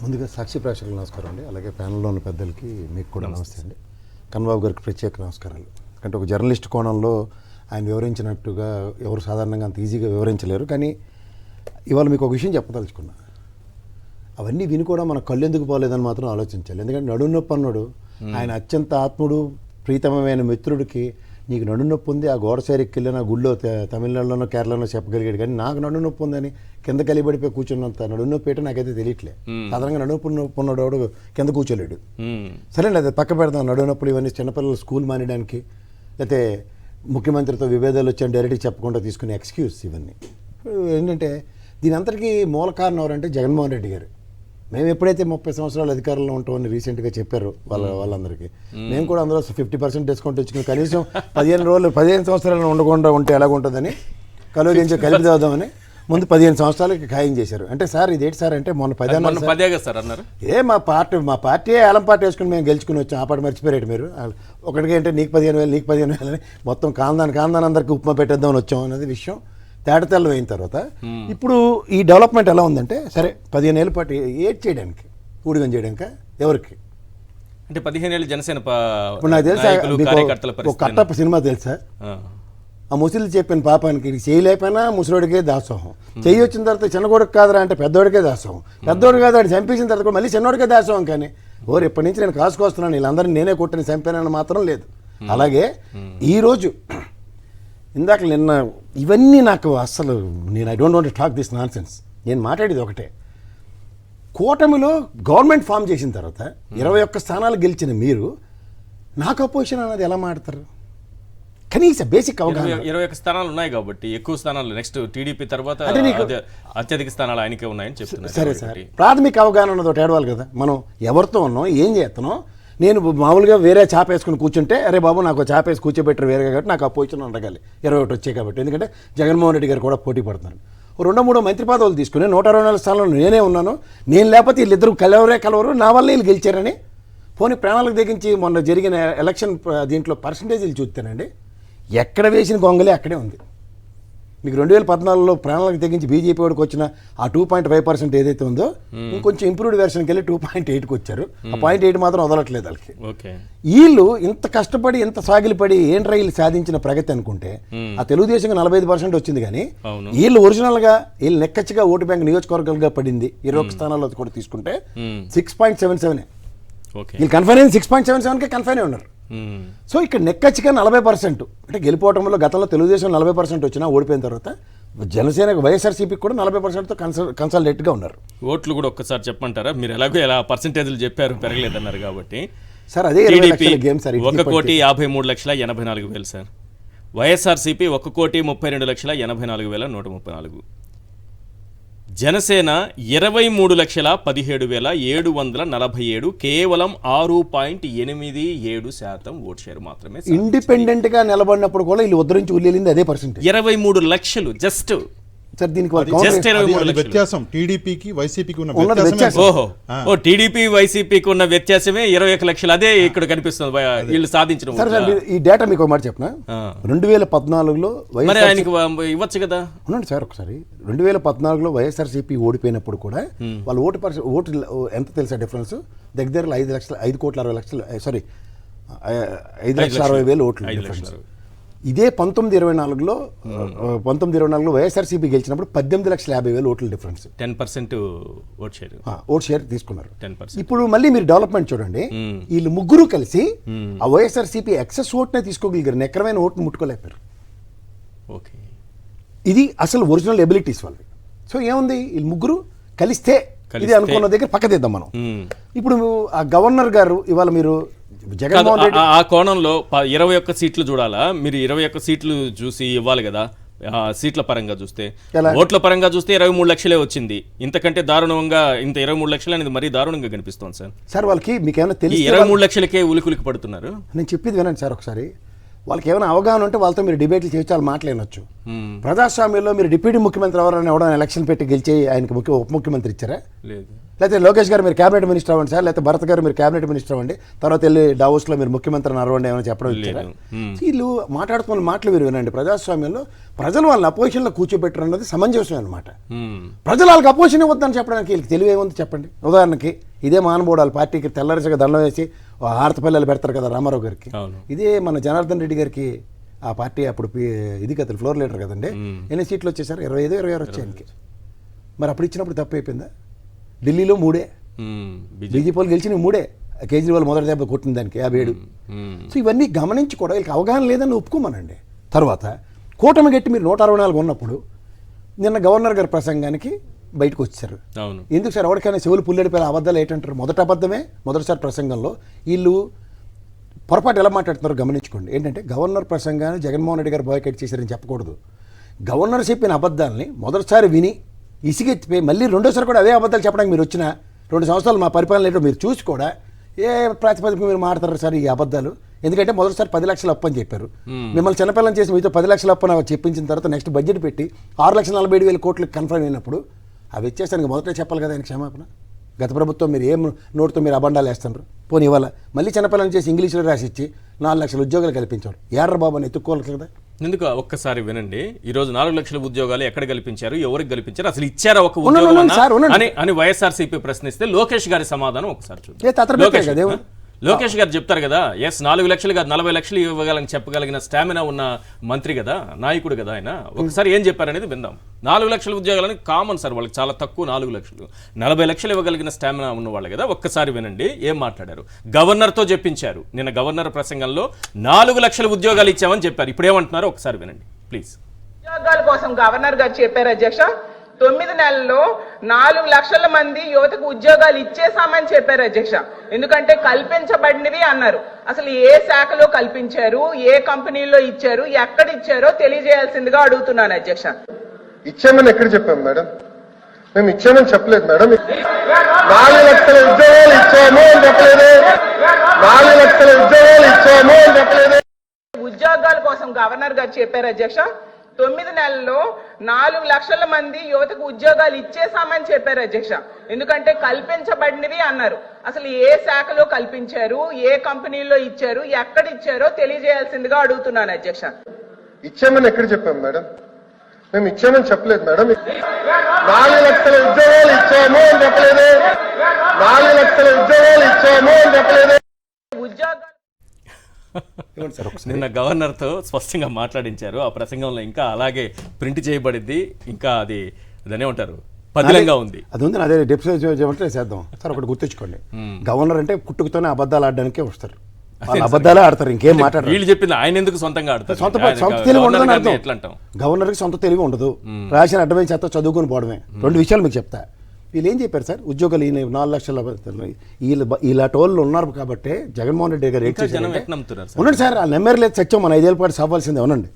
ముందుగా సాక్షి ప్రేక్షకులకు నమస్కారం అండి, అలాగే ప్యానెల్లో ఉన్న పెద్దలకి మీకు కూడా నమస్తే అండి. కన్నబాబు గారికి ప్రత్యేక నమస్కారాలు. అంటే ఒక జర్నలిస్ట్ కోణంలో ఆయన వివరించినట్టుగా ఎవరు సాధారణంగా అంత ఈజీగా వివరించలేరు. కానీ ఇవాళ మీకు ఒక విషయం చెప్పదలుచుకున్నా. అవన్నీ విని కూడా మన కళ్ళు ఎందుకు పోలేదని మాత్రం ఆలోచించాలి. ఎందుకంటే నడునొప్పి అన్నాడు ఆయన అత్యంత ఆత్ముడు ప్రీతమైన మిత్రుడికి, నీకు నడునొప్పి ఉంది ఆ గోడసేరికి వెళ్ళిన గుళ్ళో తమిళనాడులోనో కేరళలోనో చెప్పగలిగాడు. కానీ నాకు నడునొప్పి ఉందని కింద కలిపడిపోయి కూర్చున్నంత నడునొప్పి ఏంటో నాకైతే తెలియట్లే. సాధారణంగా నడునొప్పి ఉన్నవాడు కింద కూర్చోలేడు. సరేండి, అది పక్క పెడతాం. నడునొప్పులు ఇవన్నీ చిన్నపిల్లలు స్కూల్ మానేయడానికి, లేకపోతే ముఖ్యమంత్రితో విభేదాలు వచ్చాయని డైరెక్ట్గా చెప్పకుండా తీసుకునే ఎక్స్క్యూజ్ ఇవన్నీ. ఏంటంటే దీని అంతటికీ మూల కారణం ఎవరంటే జగన్మోహన్ రెడ్డి గారు. మేము ఎప్పుడైతే 30 సంవత్సరాలు అధికారంలో ఉంటామని రీసెంట్గా చెప్పారు వాళ్ళందరికీ, మేము కూడా అందులో 50% డిస్కౌంట్ ఇచ్చుకుని కనీసం 15 సంవత్సరాలు ఉండకుండా ఉంటే ఎలాగుంటుందని కలిపిదామని ముందు 15 సంవత్సరాలకి ఖాయం చేశారు. అంటే సార్ ఇదేంటి సార్ అంటే మొన్న 10 సార్ అన్నారు. మా పార్టీ ఏలం పార్టీ వేసుకుని మేము గెలుచుకుని వచ్చాం. ఆ పాట మర్చిపోయారు మీరు. ఒకటికి అంటే నీకు 15,000 నీకు 15,000 అని మొత్తం కాందాన్ అందరికీ ఉప్మా పెట్టేద్దామని వచ్చాం అనేది విషయం తేటతెల్లం అయిన తర్వాత ఇప్పుడు ఈ డెవలప్మెంట్ ఎలా ఉందంటే, సరే 15 ఏళ్ళ పాటు ఏడ్ చేయడానికి ఊడిగం చేయడానిక ఎవరికి అంటే 15 ఏళ్ళు జనసేన ఇప్పుడు నాకు తెలుసా ఒక కట్టప్ప సినిమా తెలుసా? ఆ ముసలి చెప్పిన పాపానికి చేయలేకపోయినా ముసలోడికే దాసోహం, చెయ్యి వచ్చిన తర్వాత చిన్నగోడికి కాదురా అంటే పెద్దోడికే దాసోహం, పెద్దోడు కాదు వాడు చంపేసిన తర్వాత కూడా మళ్ళీ చిన్నోడికే దాసోహం. కానీ ఇప్పటి నుంచి నేను కాసుకొస్తున్నాను వీళ్ళందరినీ నేనే కొట్టిన చంపానని మాత్రం లేదు. అలాగే ఈరోజు ఇందాక నిన్న ఇవన్నీ నాకు అస్సలు I don't want to talk this non sense. నేను మాట్లాడేది ఒకటే, కూటమిలో గవర్నమెంట్ ఫామ్ చేసిన తర్వాత 21 స్థానాలు గెలిచిన మీరు నాకు అపోజిషన్ అన్నది ఎలా మాడతారు? కనీస బేసిక్ అవగాహన. 21 స్థానాలు ఉన్నాయి కాబట్టి ఎక్కువ స్థానాలు నెక్స్ట్ టీడీపీ తర్వాత అత్యధిక స్థానాలు ఆయనకే ఉన్నాయని చెప్తున్నారు. సరే సార్, ప్రాథమిక అవగాహన ఉన్నది ఒకటి ఏడవాలి కదా. మనం ఎవరితో ఉన్నాం, ఏం చేస్తున్నాం. నేను మామూలుగా వేరే చాప వేసుకుని కూర్చుంటే అరే బాబు నాకు చాప వేసి కూర్చోబెట్టరు వేరే కాబట్టి నాకు ఆ పొజిషన్ ఉండగాలి 21 వచ్చాయి కాబట్టి. ఎందుకంటే జగన్మోహన్ రెడ్డి గారు కూడా పోటీ పడుతున్నారు. 2-3 మంత్రి పదవులు తీసుకుని 124 స్థానంలో నేనే ఉన్నాను. నేను లేకపోతే వీళ్ళిద్దరు కలవరు, నా వల్ల వీళ్ళు గెలిచారని పోనీ ప్రాణాలకు తెగించి మొన్న జరిగిన ఎలక్షన్ దీంట్లో పర్సంటేజీలు చూస్తేనండి ఎక్కడ వేసిన గొంగలే అక్కడే ఉంది. మీకు 2014లో ప్రాణాలకు తెగించి బీజేపీ వాడికి వచ్చిన ఆ 2.5% ఏదైతే ఉందో ఇంకొంచెం ఇంప్రూవ్డ్ వెర్షన్కి వెళ్ళి 2.8కి వచ్చారు. ఆ 0.8 మాత్రం వదలట్లేదు వాళ్ళకి. వీళ్ళు ఇంత కష్టపడి ఇంత సాగిలిపడి ఏంట్రా వీళ్ళు సాధించిన ప్రగతి అనుకుంటే ఆ తెలుగుదేశం 45% వచ్చింది. కానీ వీళ్ళు ఒరిజినల్గా వీళ్ళు నెక్కచ్చిగా ఓటు బ్యాంక్ నియోజకవర్గాలుగా పడింది 21 స్థానాల్లో కూడా తీసుకుంటే 6.77. వీళ్ళు కన్ఫైన్ అయింది 6.77కే కన్ఫైన్ అయి ఉన్నారు. సో ఇక్కడ నెక్కచ్చిగా 40% అంటే గెలిపోవటంలో గతంలో తెలుగుదేశం 40% వచ్చినా ఓడిపోయిన తర్వాత జనసేనకు వైఎస్ఆర్సీపీకి కూడా 40%తో కన్సల్టేట్గా ఉన్నారు. ఓట్లు కూడా ఒక్కసారి చెప్పమంటారా? మీరు ఎలాగో ఎలా పర్సెంటేజ్లు చెప్పారు పెరగలేదన్నారు కాబట్టి. సార్ అదే game sir. 1,53,84,000 sir. YSRCP 1,32,84,134. Janasena 23,17,747, కేవలం 6.87% ఓట్ షేర్ మాత్రమే. ఇండిపెండెంట్ గా నిలబడినప్పుడు కూడా వీళ్ళు ఉద్ధరించి ఉల్లేలింది అదే పర్సెంటేజ్. 23 లక్షలు జస్ట్. సార్ దీనికి వ్యత్యాసం టీడీపీకి వైసీపీకి ఉన్న టీడీపీ వైసీపీకి ఉన్న వ్యత్యాసమే 21 లక్షలు. అదే ఇక్కడ కనిపిస్తుంది వీళ్ళు సాధించిన. ఈ డేటా మీకు ఒక మాట చెప్పనా, 2014లో ఆయనకి ఇవ్వచ్చు కదా. ఉన్నాండి సార్ ఒకసారి. 2014లో వైఎస్ఆర్సీపీ ఓడిపోయినప్పుడు కూడా వాళ్ళ ఓటు ఎంత తెలుసా డిఫరెన్స్? దగ్గర 5,60,000 ఓట్లు డిఫరెన్స్. ఇదే 1924లో వైఎస్ఆర్సీపీ గెలిచినప్పుడు 18,50,000 ఓట్ల డిఫరెన్స్. 10% ఓట్ షేర్ తీసుకున్నారు. ఇప్పుడు మళ్ళీ మీరు డెవలప్మెంట్ చూడండి, వీళ్ళు ముగ్గురు కలిసి ఆ వైఎస్ఆర్సీపీ ఎక్సెస్ ఓట్నే తీసుకోగలిగారు, ఎక్కడమైన ఓట్ని ముట్టుకోలేపారు. ఇది అసలు ఒరిజినల్ ఎబిలిటీస్ వాళ్ళవి. సో ఏముంది, వీళ్ళు ముగ్గురు కలిస్తే ఇది అనుకున్న దగ్గర పక్కదిద్దాం మనం. ఇప్పుడు ఆ గవర్నర్ గారు ఇవాళ మీరు జగన్మోహన్ రెడ్డి ఆ కోణంలో 21 సీట్లు చూడాలా? మీరు 21 సీట్లు చూసి ఇవ్వాలి కదా. సీట్ల పరంగా చూస్తే, ఓట్ల పరంగా చూస్తే 23 లక్షలే వచ్చింది. ఇంతకంటే దారుణంగా ఇంత 23 లక్షలు అనేది మరీ దారుణంగా కనిపిస్తుంది సార్. సార్ వాళ్ళకి మీకు ఏమైనా తెలిసి 23 లక్షలకే ఉలికులికి పడుతున్నారు. నేను చెప్పేది వినండి సార్ ఒకసారి. వాళ్ళకి ఏమైనా అవగాహన ఉంటే వాళ్ళతో మీరు డిబేట్లు చేయొచ్చు, వాళ్ళు మాట్లాడవచ్చు. ప్రజాస్వామ్యంలో మీరు డిప్యూటీ ముఖ్యమంత్రి ఎవరైనా ఎవరైనా ఎలక్షన్ పెట్టి గెలిచి ఆయనకి ఉప ముఖ్యమంత్రి ఇచ్చారా? లేదు. లేకపోతే లోకేష్ గారు మీరు క్యాబినెట్ మినిస్టర్ అవ్వండి సార్, లేకపోతే భరత్ గారు మీరు క్యాబినెట్ మినిస్టర్ అవ్వండి, తర్వాత వెళ్ళి డావోస్లో మీరు ముఖ్యమంత్రిని అరవండి ఏమైనా చెప్పడం ఇచ్చారా? వీళ్ళు మాట్లాడుతున్న మాటలు మీరు వినండి. ప్రజాస్వామ్యంలో ప్రజలు వాళ్ళని అపోజిషన్లో కూర్చోబెట్టడం అన్నది సమంజసం అనమాట. ప్రజలు వాళ్ళకి అపోజిషన్ ఇవ్వద్దని చెప్పడానికి వీళ్ళకి తెలివి ఏముంది చెప్పండి. ఉదాహరణకి ఇదే మానవుడు వాళ్ళ పార్టీకి తెల్లరిసగా దండం వేసి హారతపల్లెలు పెడతారు కదా రామారావు గారికి. ఇదే మన జనార్దన్ రెడ్డి గారికి ఆ పార్టీ అప్పుడు ఇది కదా ఫ్లోర్ లీడర్ కదండి. ఎన్ని సీట్లు వచ్చేసారు? 25, 26 వచ్చాయనికి. మరి అప్పుడు ఇచ్చినప్పుడు తప్పు అయిపోయిందా? ఢిల్లీలో 3 బీజేపీ గెలిచిన 3 కేజ్రీవాల్ మొదటి దెబ్బ కొట్టిన దానికి 57. సో ఇవన్నీ గమనించి కూడా వీళ్ళకి అవగాహన లేదని ఒప్పుకోమనండి. తర్వాత కూటమి గట్టి మీరు 164 ఉన్నప్పుడు నిన్న గవర్నర్ గారి ప్రసంగానికి బయటకు వచ్చారు. ఎందుకు సార్ ఎవరికైనా చెవులు పుల్లెడిపోయిన అబద్ధాలు ఏంటంటారు? మొదటి అబద్ధమే మొదటిసారి ప్రసంగంలో వీళ్ళు పొరపాటు ఎలా మాట్లాడుతున్నారో గమనించుకోండి. ఏంటంటే గవర్నర్ ప్రసంగాన్ని జగన్మోహన్ రెడ్డి గారు బాయ్కట్ చేశారని చెప్పకూడదు. గవర్నర్ చెప్పిన అబద్ధాలని మొదటిసారి విని ఇసిగెత్తిపోయి మళ్ళీ రెండోసారి కూడా అదే అబద్ధాలు చెప్పడానికి మీరు వచ్చిన 2 సంవత్సరాలు మా పరిపాలన ఏంటో మీరు చూసి కూడా ఏ ప్రాతిపదిక మీరు మాట్లాడతారు సార్ ఈ అబద్ధాలు? ఎందుకంటే మొదటిసారి 10 లక్షలు అప్పు అని చెప్పారు. మిమ్మల్ని చిన్నపిల్లలు చేసి మీతో 10 లక్షల అప్పు నాకు చెప్పించిన తర్వాత నెక్స్ట్ బడ్జెట్ పెట్టి 6,47,000 కోట్లకు కన్ఫర్మ్ అయినప్పుడు అవి ఇచ్చేస్తానికి మొదట చెప్పాలి కదా ఆయన క్షమాపణ. గత ప్రభుత్వం మీరు ఏం నోటుతో మీరు అబండాలు వేస్తున్నారు? పోనీ ఇవాళ మళ్ళీ చిన్నపిల్లలు చేసి ఇంగ్లీష్లో రాసిచ్చి 4 లక్షల ఉద్యోగాలు కల్పించారు. ఏర్ర బాబు అని ఎత్తుక్కోవాలి కదా. ఎందుకు ఒక్కసారి వినండి. ఈ రోజు 4 లక్షల ఉద్యోగాలు ఎక్కడ కల్పించారు, ఎవరికి కల్పించారు, అసలు ఇచ్చారా ఒక ఉద్యోగం అని వైఎస్ఆర్సీపీ ప్రశ్నిస్తే లోకేష్ గారి సమాధానం ఒకసారి చూద్దాం. లోకేష్ గారు చెప్తారు కదా, 4 లక్షలు కాదు 40 లక్షలు ఇవ్వగలని చెప్పగలిగిన స్టామినా ఉన్న మంత్రి కదా, నాయకుడు కదా ఆయన. ఒకసారి ఏం చెప్పారనేది విందాం. 4 లక్షల ఉద్యోగాలని కామన్ సార్, వాళ్ళకి చాలా తక్కువ 4 లక్షలు. 40 లక్షలు ఇవ్వగలిగిన స్టామినా ఉన్నవాళ్ళు కదా. ఒక్కసారి వినండి ఏం మాట్లాడారు. గవర్నర్తో చెప్పించారు. నిన్న గవర్నర్ ప్రసంగంలో 4 లక్షల ఉద్యోగాలు ఇచ్చామని చెప్పారు. ఇప్పుడు ఏమంటున్నారో ఒకసారి వినండి ప్లీజ్. ఉద్యోగాల కోసం గవర్నర్ గారు చెప్పారు అధ్యక్ష. 9 నెలల్లో 4 లక్షల మంది యువతకు ఉద్యోగాలు ఇచ్చేసామని చెప్పారు అధ్యక్ష. ఎందుకంటే కల్పించబడినవి అన్నారు. అసలు ఏ శాఖలో కల్పించారు, ఏ కంపెనీలో ఇచ్చారు, ఎక్కడ ఇచ్చారో తెలియజేయాల్సిందిగా అడుగుతున్నాను అధ్యక్ష. ఇచ్చామని ఎక్కడ చెప్పాం మేడం? మేము ఇచ్చామని చెప్పలేదు మేడం. 4 లక్షల ఉద్యోగాలు ఇచ్చాము అని చెప్పలేదు. 4 లక్షల ఉద్యోగాలు ఇచ్చాము అని చెప్పలేదు. ఉద్యోగాల కోసం గవర్నర్ గారు చెప్పారు అధ్యక్ష. 9 నెలల్లో 4 లక్షల మంది యువతకు ఉద్యోగాలు ఇచ్చేసామని చెప్పారు అధ్యక్ష. ఎందుకంటే కల్పించబడినవి అన్నారు. అసలు ఏ శాఖలో కల్పించారు, ఏ కంపెనీలో ఇచ్చారు, ఎక్కడ ఇచ్చారో తెలియజేయాల్సిందిగా అడుగుతున్నాను అధ్యక్ష. ఇచ్చామని ఎక్కడ చెప్పాం మేడం? మేము ఇచ్చామని చెప్పలేదు మేడం. 4 లక్షల ఉద్యోగాలు ఇచ్చాము అని చెప్పలేదు. 4 లక్షల ఉద్యోగాలు ఇచ్చాము అని చెప్పలేదు. ఉద్యోగాలు నిన్న గవర్నర్తో స్పష్టంగా మాట్లాడించారు. ఆ ప్రసంగంలో ఇంకా అలాగే ప్రింట్ చేయబడింది. ఇంకా అది దాన్ని ఏమంటారు, పదిలంగా ఉంది. అది ఉంది. అదే డిప్యూటీ చేయమంటే చేద్దాం సార్. ఒకటి గుర్తుంచుకోండి, గవర్నర్ అంటే పుట్టుకతోనే అబద్ధాలు ఆడడానికే వస్తారు. వాళ్ళు అబద్ధాలే ఆడతారు, ఇంకేం మాట్లాడరు. వీళ్ళు చెప్పింది ఆయన ఎందుకు సొంతంగా ఆడతారు? సొంత తెలివి ఉండదని అర్థం. గవర్నర్కి సొంత తెలివి ఉండదు, రాసిన అడ్డమైన చేత చదువుకొని పోవడమే. 2 విషయాలు మీకు చెప్తా. వీళ్ళు ఏం చెప్పారు సార్? ఉద్యోగాలు 4 లక్షల ఇలాంటి వాళ్ళు ఉన్నారు కాబట్టి జగన్మోహన్ రెడ్డి గారు ఉండండి సార్. ఆ నెమ్మర్ లేదు సత్యం, మన 5 ఏళ్ళ పాటు సవ్వాల్సిందే. అవునండి,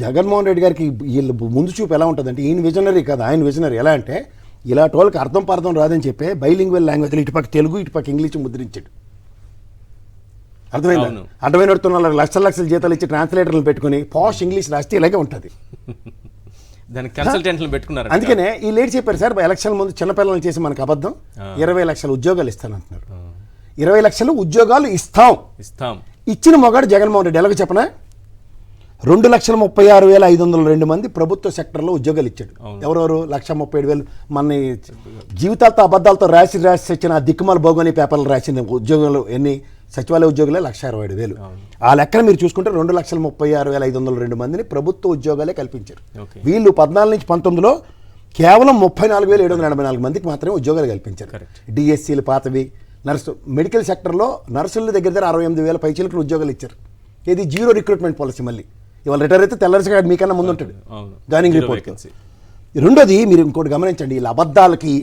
జగన్మోహన్ రెడ్డి గారికి వీళ్ళు ముందు చూపు ఎలా ఉంటుందంటే, ఈయన విజనరీ కాదు ఆయన విజనరీ. ఎలా అంటే ఇలాంటి వాళ్ళకి అర్థం పర్థం రాదని చెప్పి బైలింగ్వల్ లాంగ్వేజ్లో ఇటుపక్క తెలుగు ఇటుపక్క ఇంగ్లీష్ ముద్రించాడు. అర్థమైందా? అర్థమైన లక్షల జీతాలు ఇచ్చి ట్రాన్స్లేటర్లు పెట్టుకుని పాష్ ఇంగ్లీష్ రాస్తే ఇలాగే ఉంటుంది. దానికి కన్సల్టెంట్లు పెట్టుకున్నారు. అందుకనే ఈ లేట్ చెప్పారు సార్, ఎలక్షన్ ముందు చిన్నపిల్లలు చేసి మనకు అబద్ధం 20 లక్షల ఉద్యోగాలు ఇస్తానంటున్నారు. 20 లక్షలు ఉద్యోగాలు ఇస్తాం. ఇచ్చిన మొగాడు జగన్మోహన్ రెడ్డి. ఎలాగో చెప్పనా, 2,36,502 మంది ప్రభుత్వ సెక్టర్లో ఉద్యోగాలు ఇచ్చాడు. ఎవరెవరు? 1,37,000 మన జీవితాలతో అబద్ధాలతో రాసి వచ్చిన దిక్కుమాల భోగోని పేపర్లు రాసిన ఉద్యోగాలు ఎన్ని? సచివాలయ ఉద్యోగులే 1,67,000. ఆ లెక్కన మీరు చూసుకుంటే 2,36,502 మందిని ప్రభుత్వ ఉద్యోగాలే కల్పించారు. వీళ్ళు 14 నుంచి 19లో కేవలం 34,784 మందికి మాత్రమే ఉద్యోగాలు కల్పించారు. డిఎస్సీలు పాతవి. నర్సు మెడికల్ సెక్టర్లో నర్సుల దగ్గర 68,000 పైచీలకు ఉద్యోగాలు ఇచ్చారు. ఇది 0 రిక్రూట్మెంట్ పాలసీ. మళ్ళీ ఇవాళ రిటైర్ అయితే తెల్లరిసిగా మీకన్నా ముందు ఉంటాడు జాయినింగ్ రిపోర్ట్. రెండోది మీరు ఇంకోటి గమనించండి, వీళ్ళ అబద్ధాలకి,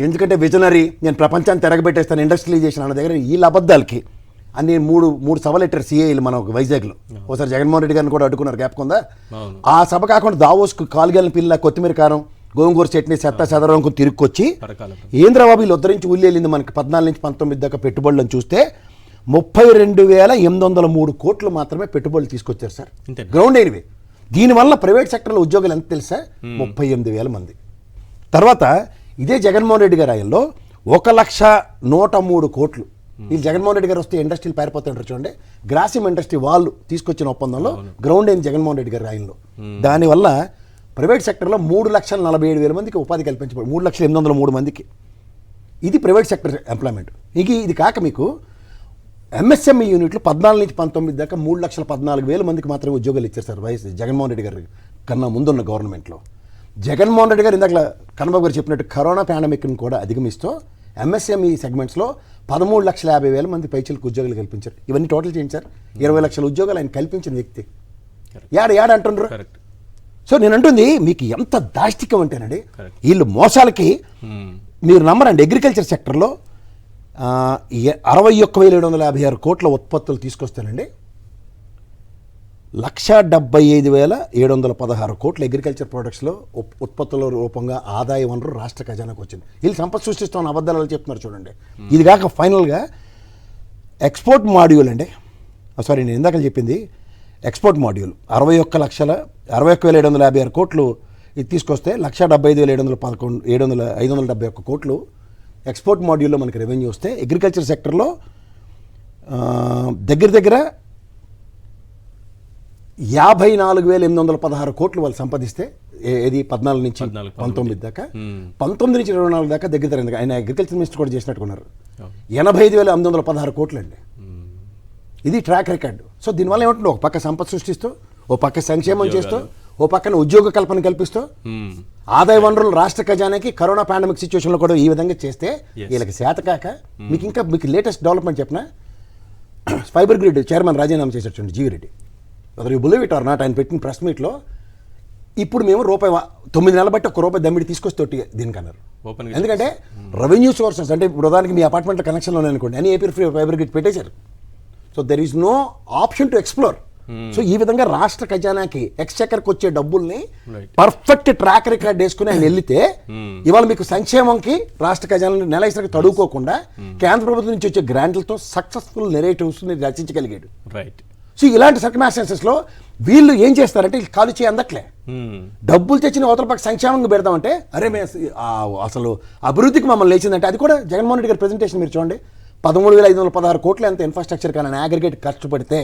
ఎందుకంటే విజనరీ, నేను ప్రపంచాన్ని తిరగబెట్టేస్తాను ఇండస్ట్రియలైజేషన్ అన్న దగ్గర వీళ్ళ అబద్ధాలకి అన్ని మూడు సభలు పెట్టారు సిఐలు మన వైజాగ్లో. ఒకసారి జగన్మోహన్ రెడ్డి గారిని కూడా అడ్డుకున్నారు, జ్ఞాపకందా? ఆ సభ కాకుండా దావోస్కు కాలుగేళ్ళ పిల్ల, కొత్తిమీర కారం, గోంగూర చట్నీ, చెత్త చెదరంకు తిరుక్కొచ్చి ఏంద్రబాబు వీళ్ళు ఉద్ధరించి ఊళ్ళి వెళ్ళింది మనకి 14 నుంచి 19 దాకా పెట్టుబడులను చూస్తే 32,803 కోట్లు మాత్రమే పెట్టుబడులు తీసుకొచ్చారు సార్. ఇంతేనా? Ground airway. దీనివల్ల ప్రైవేట్ సెక్టర్లో ఉద్యోగులు ఎంత తెలుసా? 38,000 మంది. తర్వాత ఇదే జగన్మోహన్ రెడ్డి గారి ఆయనలో 1,103 కోట్లు. ఈ జగన్మోహన్ రెడ్డి గారు వస్తే ఇండస్ట్రీలు పారిపోతుంటారు చూడండి. గ్రాసిమ్ ఇండస్ట్రీ వాళ్ళు తీసుకొచ్చిన ఒప్పందంలో గ్రౌండ్ అయింది జగన్మోహన్ రెడ్డి గారి ఆయనలో. దానివల్ల ప్రైవేట్ సెక్టర్లో 3,47,000 మందికి ఉపాధి కల్పించబడి 3,803 మందికి. ఇది ప్రైవేట్ సెక్టర్ ఎంప్లాయ్మెంట్. ఇది కాక మీకు ఎంఎస్ఎంఈ యూనిట్లు 14 నుంచి 19 దాకా 3,14,000 మందికి మాత్రమే ఉద్యోగాలు ఇచ్చారు సార్ వైఎస్ జగన్మోహన్ రెడ్డి గారు కన్నా ముందున్న గవర్నమెంట్లో. జగన్మోహన్ రెడ్డి గారు ఇందాక కన్నబాబు గారు చెప్పినట్టు కరోనా పాండమిక్ని కూడా అధిగమిస్తూ ఎంఎస్ఎంఈ సెగ్మెంట్స్లో 13,50,000 మంది పైచలకు ఉద్యోగాలు కల్పించారు. ఇవన్నీ టోటల్ చేయండి సార్. 20 లక్షల ఉద్యోగాలు ఆయన కల్పించిన వ్యక్తి. యాడ అంటున్నారు. సో నేను అంటుంది మీకు ఎంత దాష్టికం అంటేనండి, వీళ్ళు మోసాలకి మీరు నమ్మరండి. అగ్రికల్చర్ సెక్టర్లో 61,756 కోట్ల ఉత్పత్తులు తీసుకొస్తానండి 1,75,716 కోట్ల అగ్రికల్చర్ ప్రొడక్ట్స్లో ఉత్పత్తుల రూపంగా ఆదాయ వనరు రాష్ట్ర ఖజానాకు వచ్చింది. వీళ్ళు సంపద సృష్టిస్తామని అబద్ధాలు చెప్తున్నారు చూడండి. ఇది కాక ఫైనల్గా ఎక్స్పోర్ట్ మాడ్యూల్ అండి, సారీ నేను ఇందాక చెప్పింది ఎక్స్పోర్ట్ మాడ్యూల్ 61,756 కోట్లు ఇది తీసుకొస్తే 1,75,711 కోట్లు ఎక్స్పోర్ట్ మాడ్యూల్లో మనకి రెవెన్యూ వస్తే అగ్రికల్చర్ సెక్టర్లో దగ్గర 54,816 కోట్లు వాళ్ళు సంపాదిస్తే ఏది 14 నుంచి 19 దాకా 19 నుంచి 24 దాకా దగ్గర ఆయన అగ్రికల్చర్ మినిస్టర్ కూడా చేసినట్టుకున్నారు 85,816 కోట్లు అండి. ఇది ట్రాక్ రికార్డు. సో దీనివల్ల ఏమంటుంది, ఒక పక్క సంపద సృష్టిస్తూ, ఓ పక్క సంక్షేమం చేస్తూ, ఓ పక్కన ఉద్యోగ కల్పన కల్పిస్తూ, ఆదాయ వనరులు రాష్ట్ర ఖజానాకి కరోనా పాండమిక్ సిచ్యువేషన్లో కూడా ఈ విధంగా చేస్తే వీళ్ళకి చేతకాక మీకు లేటెస్ట్ డెవలప్మెంట్ చెప్పిన ఫైబర్ గ్రిడ్ చైర్మన్ రాజీనామా చేసేటండి GV Reddy. Whether you believe it or not, ఆయన పెట్టిన ప్రెస్ మీట్లో ఇప్పుడు మేము ₹9 నెలలు బట్టి ₹1 దమ్మిడి తీసుకొస్తే దీనికన్నారు. ఎందుకంటే రెవెన్యూ సోర్సెస్ అంటే ఇప్పుడు ఉదాహరణకి మీ అపార్ట్మెంట్లో కనెక్షన్లో అనుకోండి అని ఏపీ ఫైబర్ గ్రిడ్ పెట్టేశారు. So there is no option to explore. So ఈ విధంగా రాష్ట్ర ఖజానాకి ఎక్స్చెక్కర్కి వచ్చే డబ్బుల్ని పర్ఫెక్ట్ ట్రాక్ రికార్డ్ వేసుకుని ఆయన వెళ్తే ఇవాళ మీకు సంక్షేమంకి రాష్ట్ర ఖజానాని నెల ఇసరికి తడుకోకుండా కేంద్ర ప్రభుత్వం నుంచి వచ్చే గ్రాంట్లతో సక్సెస్ఫుల్ నెరేటివ్స్ రచించగలిగాడు. రైట్. సో ఇలాంటి సర్కమ్స్టాన్సెస్ లో వీళ్ళు ఏం చేస్తారంటే కాలు చేయి అందట్లే, డబ్బులు తెచ్చిన అవతల పక్క సంక్షేమంగా పెడదామంటే అరే అసలు అభివృద్ధికి మమ్మల్ని లేచిందంటే అది కూడా జగన్మోహన్ రెడ్డి గారి ప్రెజెంటేషన్ మీరు చూడండి. 13,516 కోట్లు ఎంత ఇన్ఫ్రాస్ట్రక్చర్ కానీ అగ్రిగేట్ ఖర్చు పెడితే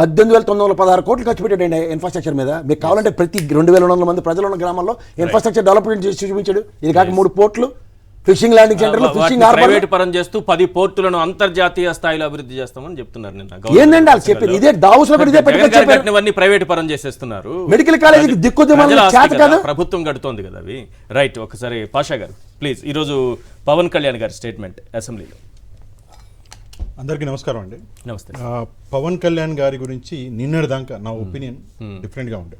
18,916 కోట్లు ఖర్చు పెట్టాడండి ఇన్ఫ్రాస్ట్రక్చర్ మీద. మీకు కావాలంటే ప్రతి 2,200 మంది ప్రజలు ఉన్న గ్రామాల్లో ఇన్ఫ్రాస్ట్రక్చర్ డెవలప్మెంట్ చేసి చూపించాడు. ఇది కాక 3 పోర్ట్లు, ఫిషింగ్ ల్యాండింగ్ సెంటర్లు, ఫిషింగ్ ప్రైవేట్ పరం చేస్తూ 10 పోర్టులను అంతర్జాతీయ స్థాయిలో అభివృద్ధి చేస్తామని చెప్తున్నారు. ఏంటండి వాళ్ళు చెప్పారు, ఇదే దావోస్ లో ఇదే పెట్టుకుని ప్రైవేట్ పరం చేసేస్తున్నారు. మెడికల్ కాలేజీకి దిక్కు ప్రభుత్వం కడుతోంది కదా అవి. రైట్. ఒకసారి పాషా గారు ప్లీజ్, ఈరోజు పవన్ కళ్యాణ్ గారి స్టేట్మెంట్ అసెంబ్లీలో. అందరికీ నమస్కారం అండి. నమస్తే. పవన్ కళ్యాణ్ గారి గురించి నిన్నటి దాకా నా ఒపీనియన్ డిఫరెంట్గా ఉండే.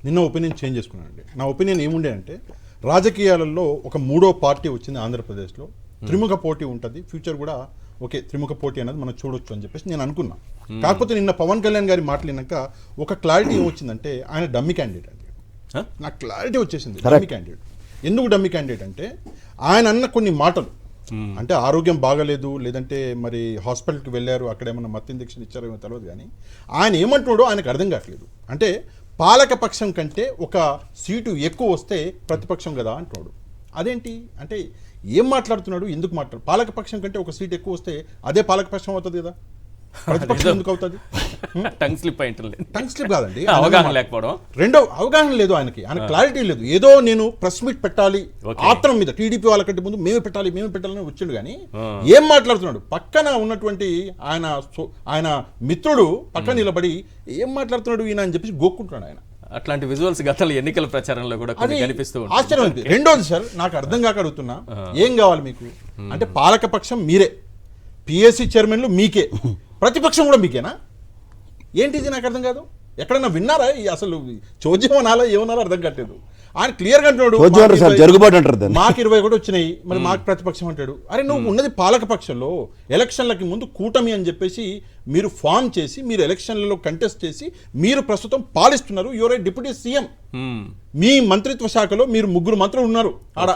నిన్న ఒపీనియన్ చేంజ్ చేసుకున్నాను అండి. నా ఒపీనియన్ ఏముండే అంటే రాజకీయాలలో ఒక 3వ పార్టీ వచ్చింది ఆంధ్రప్రదేశ్లో, త్రిముఖ పోటీ ఉంటుంది, ఫ్యూచర్ కూడా ఓకే త్రిముఖ పోటీ అనేది మనం చూడొచ్చు అని చెప్పేసి నేను అనుకున్నా. కాకపోతే నిన్న పవన్ కళ్యాణ్ గారి మాట్లాడినాక ఒక క్లారిటీ ఏమొచ్చిందంటే ఆయన డమ్మీ క్యాండిడేట్ అండి. నాకు క్లారిటీ వచ్చేసింది డమ్మీ క్యాండిడేట్. ఎందుకు డమ్మీ క్యాండిడేట్ అంటే ఆయన అన్న కొన్ని మాటలు అంటే ఆరోగ్యం బాగలేదు, లేదంటే మరి హాస్పిటల్కి వెళ్ళారు, అక్కడ ఏమన్నా మత్తు ఇంజెక్షన్ ఇచ్చారో ఏమో తెలియదు, కానీ ఆయన ఏమంటున్నాడో ఆయనకు అర్థం కావట్లేదు. అంటే పాలక పక్షం కంటే ఒక సీటు ఎక్కువ వస్తే ప్రతిపక్షం కదా అంటున్నాడు. అదేంటి అంటే ఏం మాట్లాడుతున్నాడు, ఎందుకు మాట్లాడు? పాలక పక్షం కంటే ఒక సీటు ఎక్కువ వస్తే అదే పాలక పక్షం అవుతుంది కదా, ప్రతిపక్షం ఎందుకు అవుతుంది? టంగ్ స్లిప్ టంగ్ స్లిప్ కాదండి, అవగాహన లేకపోవడం. రెండో అవగాహన లేదు ఆయనకి, ఆయన క్లారిటీ లేదు. ఏదో నేను ప్రెస్ మీట్ పెట్టాలి ఆత్రం మీద, టీడీపీ వాళ్ళకంటే ముందు మేమే పెట్టాలని వచ్చిండు, కానీ ఏం మాట్లాడుతున్నాడు? పక్కన ఉన్నటువంటి ఆయన మిత్రుడు పక్కన నిలబడి ఏం మాట్లాడుతున్నాడు ఈయన అని చెప్పి గోక్కుంటున్నాడు ఆయన. అట్లాంటి విజువల్స్ గతంలో ఎన్నికల ప్రచారంలో కూడా కనిపిస్తూ ఆశ్చర్యం. రెండోది సార్, నాకు అర్థం కాక అడుగుతున్నా, ఏం కావాలి మీకు అంటే పాలక పక్షం మీరే, పిఎస్సి చైర్మన్లు మీకే, ప్రతిపక్షం కూడా మీకేనా? ఏంటిది నాకు అర్థం కాదు. ఎక్కడన్నా విన్నారా అసలు? చోద్యం అనాలో ఏమన్నారో అర్థం కావట్లేదు. ఆయన క్లియర్గా అంటున్నాడు మాకు 20 కూడా వచ్చినాయి, మరి మాకు ప్రతిపక్షం అంటాడు. అరే నువ్వు ఉన్నది పాలక పక్షంలో, ఎలక్షన్లకి ముందు కూటమి అని చెప్పేసి మీరు ఫామ్ చేసి మీరు ఎలక్షన్లలో కంటెస్ట్ చేసి మీరు ప్రస్తుతం పాలిస్తున్నారు. యువర్ ఏ డిప్యూటీ సీఎం, మీ మంత్రిత్వ శాఖలో మీరు 3 మంత్రులు ఉన్నారు ఆడ.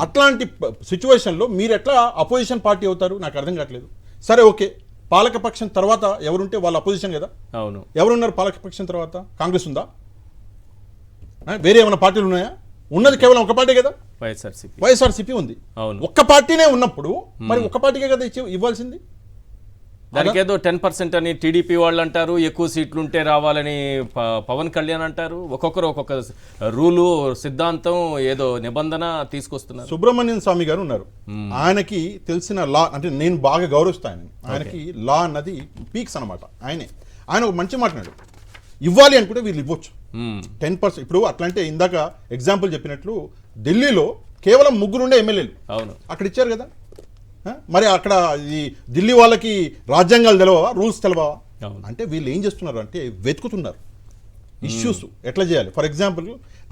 అట్లాంటి సిచ్యువేషన్లో మీరు ఎట్లా అపోజిషన్ పార్టీ అవుతారు? నాకు అర్థం కావట్లేదు. సరే ఓకే, పాలకపక్షం తర్వాత ఎవరుంటే వాళ్ళు అపోజిషన్ కదా. అవును. ఎవరున్నారు పాలకపక్షం తర్వాత? కాంగ్రెస్ ఉందా? వేరే ఏమైనా పార్టీలు ఉన్నాయా? ఉన్నది కేవలం ఒక పార్టీ కదా, వైఎస్ఆర్సీపీ ఉంది. అవును. ఒక్క పార్టీనే ఉన్నప్పుడు మరి ఒక్క పార్టీకే కదా ఇవ్వాల్సింది. దానికి ఏదో 10% అని టీడీపీ వాళ్ళు అంటారు, ఎక్కువ సీట్లు ఉంటే రావాలని పవన్ కళ్యాణ్ అంటారు. ఒక్కొక్కరు ఒక్కొక్క రూలు, సిద్ధాంతం, ఏదో నిబంధన తీసుకొస్తున్నారు. సుబ్రహ్మణ్యం స్వామి గారు ఉన్నారు, ఆయనకి తెలిసిన లా అంటే నేను బాగా గౌరవిస్తాను. ఆయనకి లా అన్నది పీక్స్ అనమాట. ఆయన ఒక మంచి మాట్లాడు, ఇవ్వాలి అనుకుంటే వీళ్ళు ఇవ్వచ్చు 10%. ఇప్పుడు అట్లంటే ఇందాక ఎగ్జాంపుల్ చెప్పినట్లు ఢిల్లీలో కేవలం 3 ఎమ్మెల్యేలు అవును అక్కడ ఇచ్చారు కదా. మరి అక్కడ ఈ ఢిల్లీ వాళ్ళకి రాజ్యాంగాలు తెలవా, రూల్స్ తెలవా? అంటే వీళ్ళు ఏం చేస్తున్నారు అంటే వెతుకుతున్నారు ఇష్యూస్ ఎట్లా చేయాలి. ఫర్ ఎగ్జాంపుల్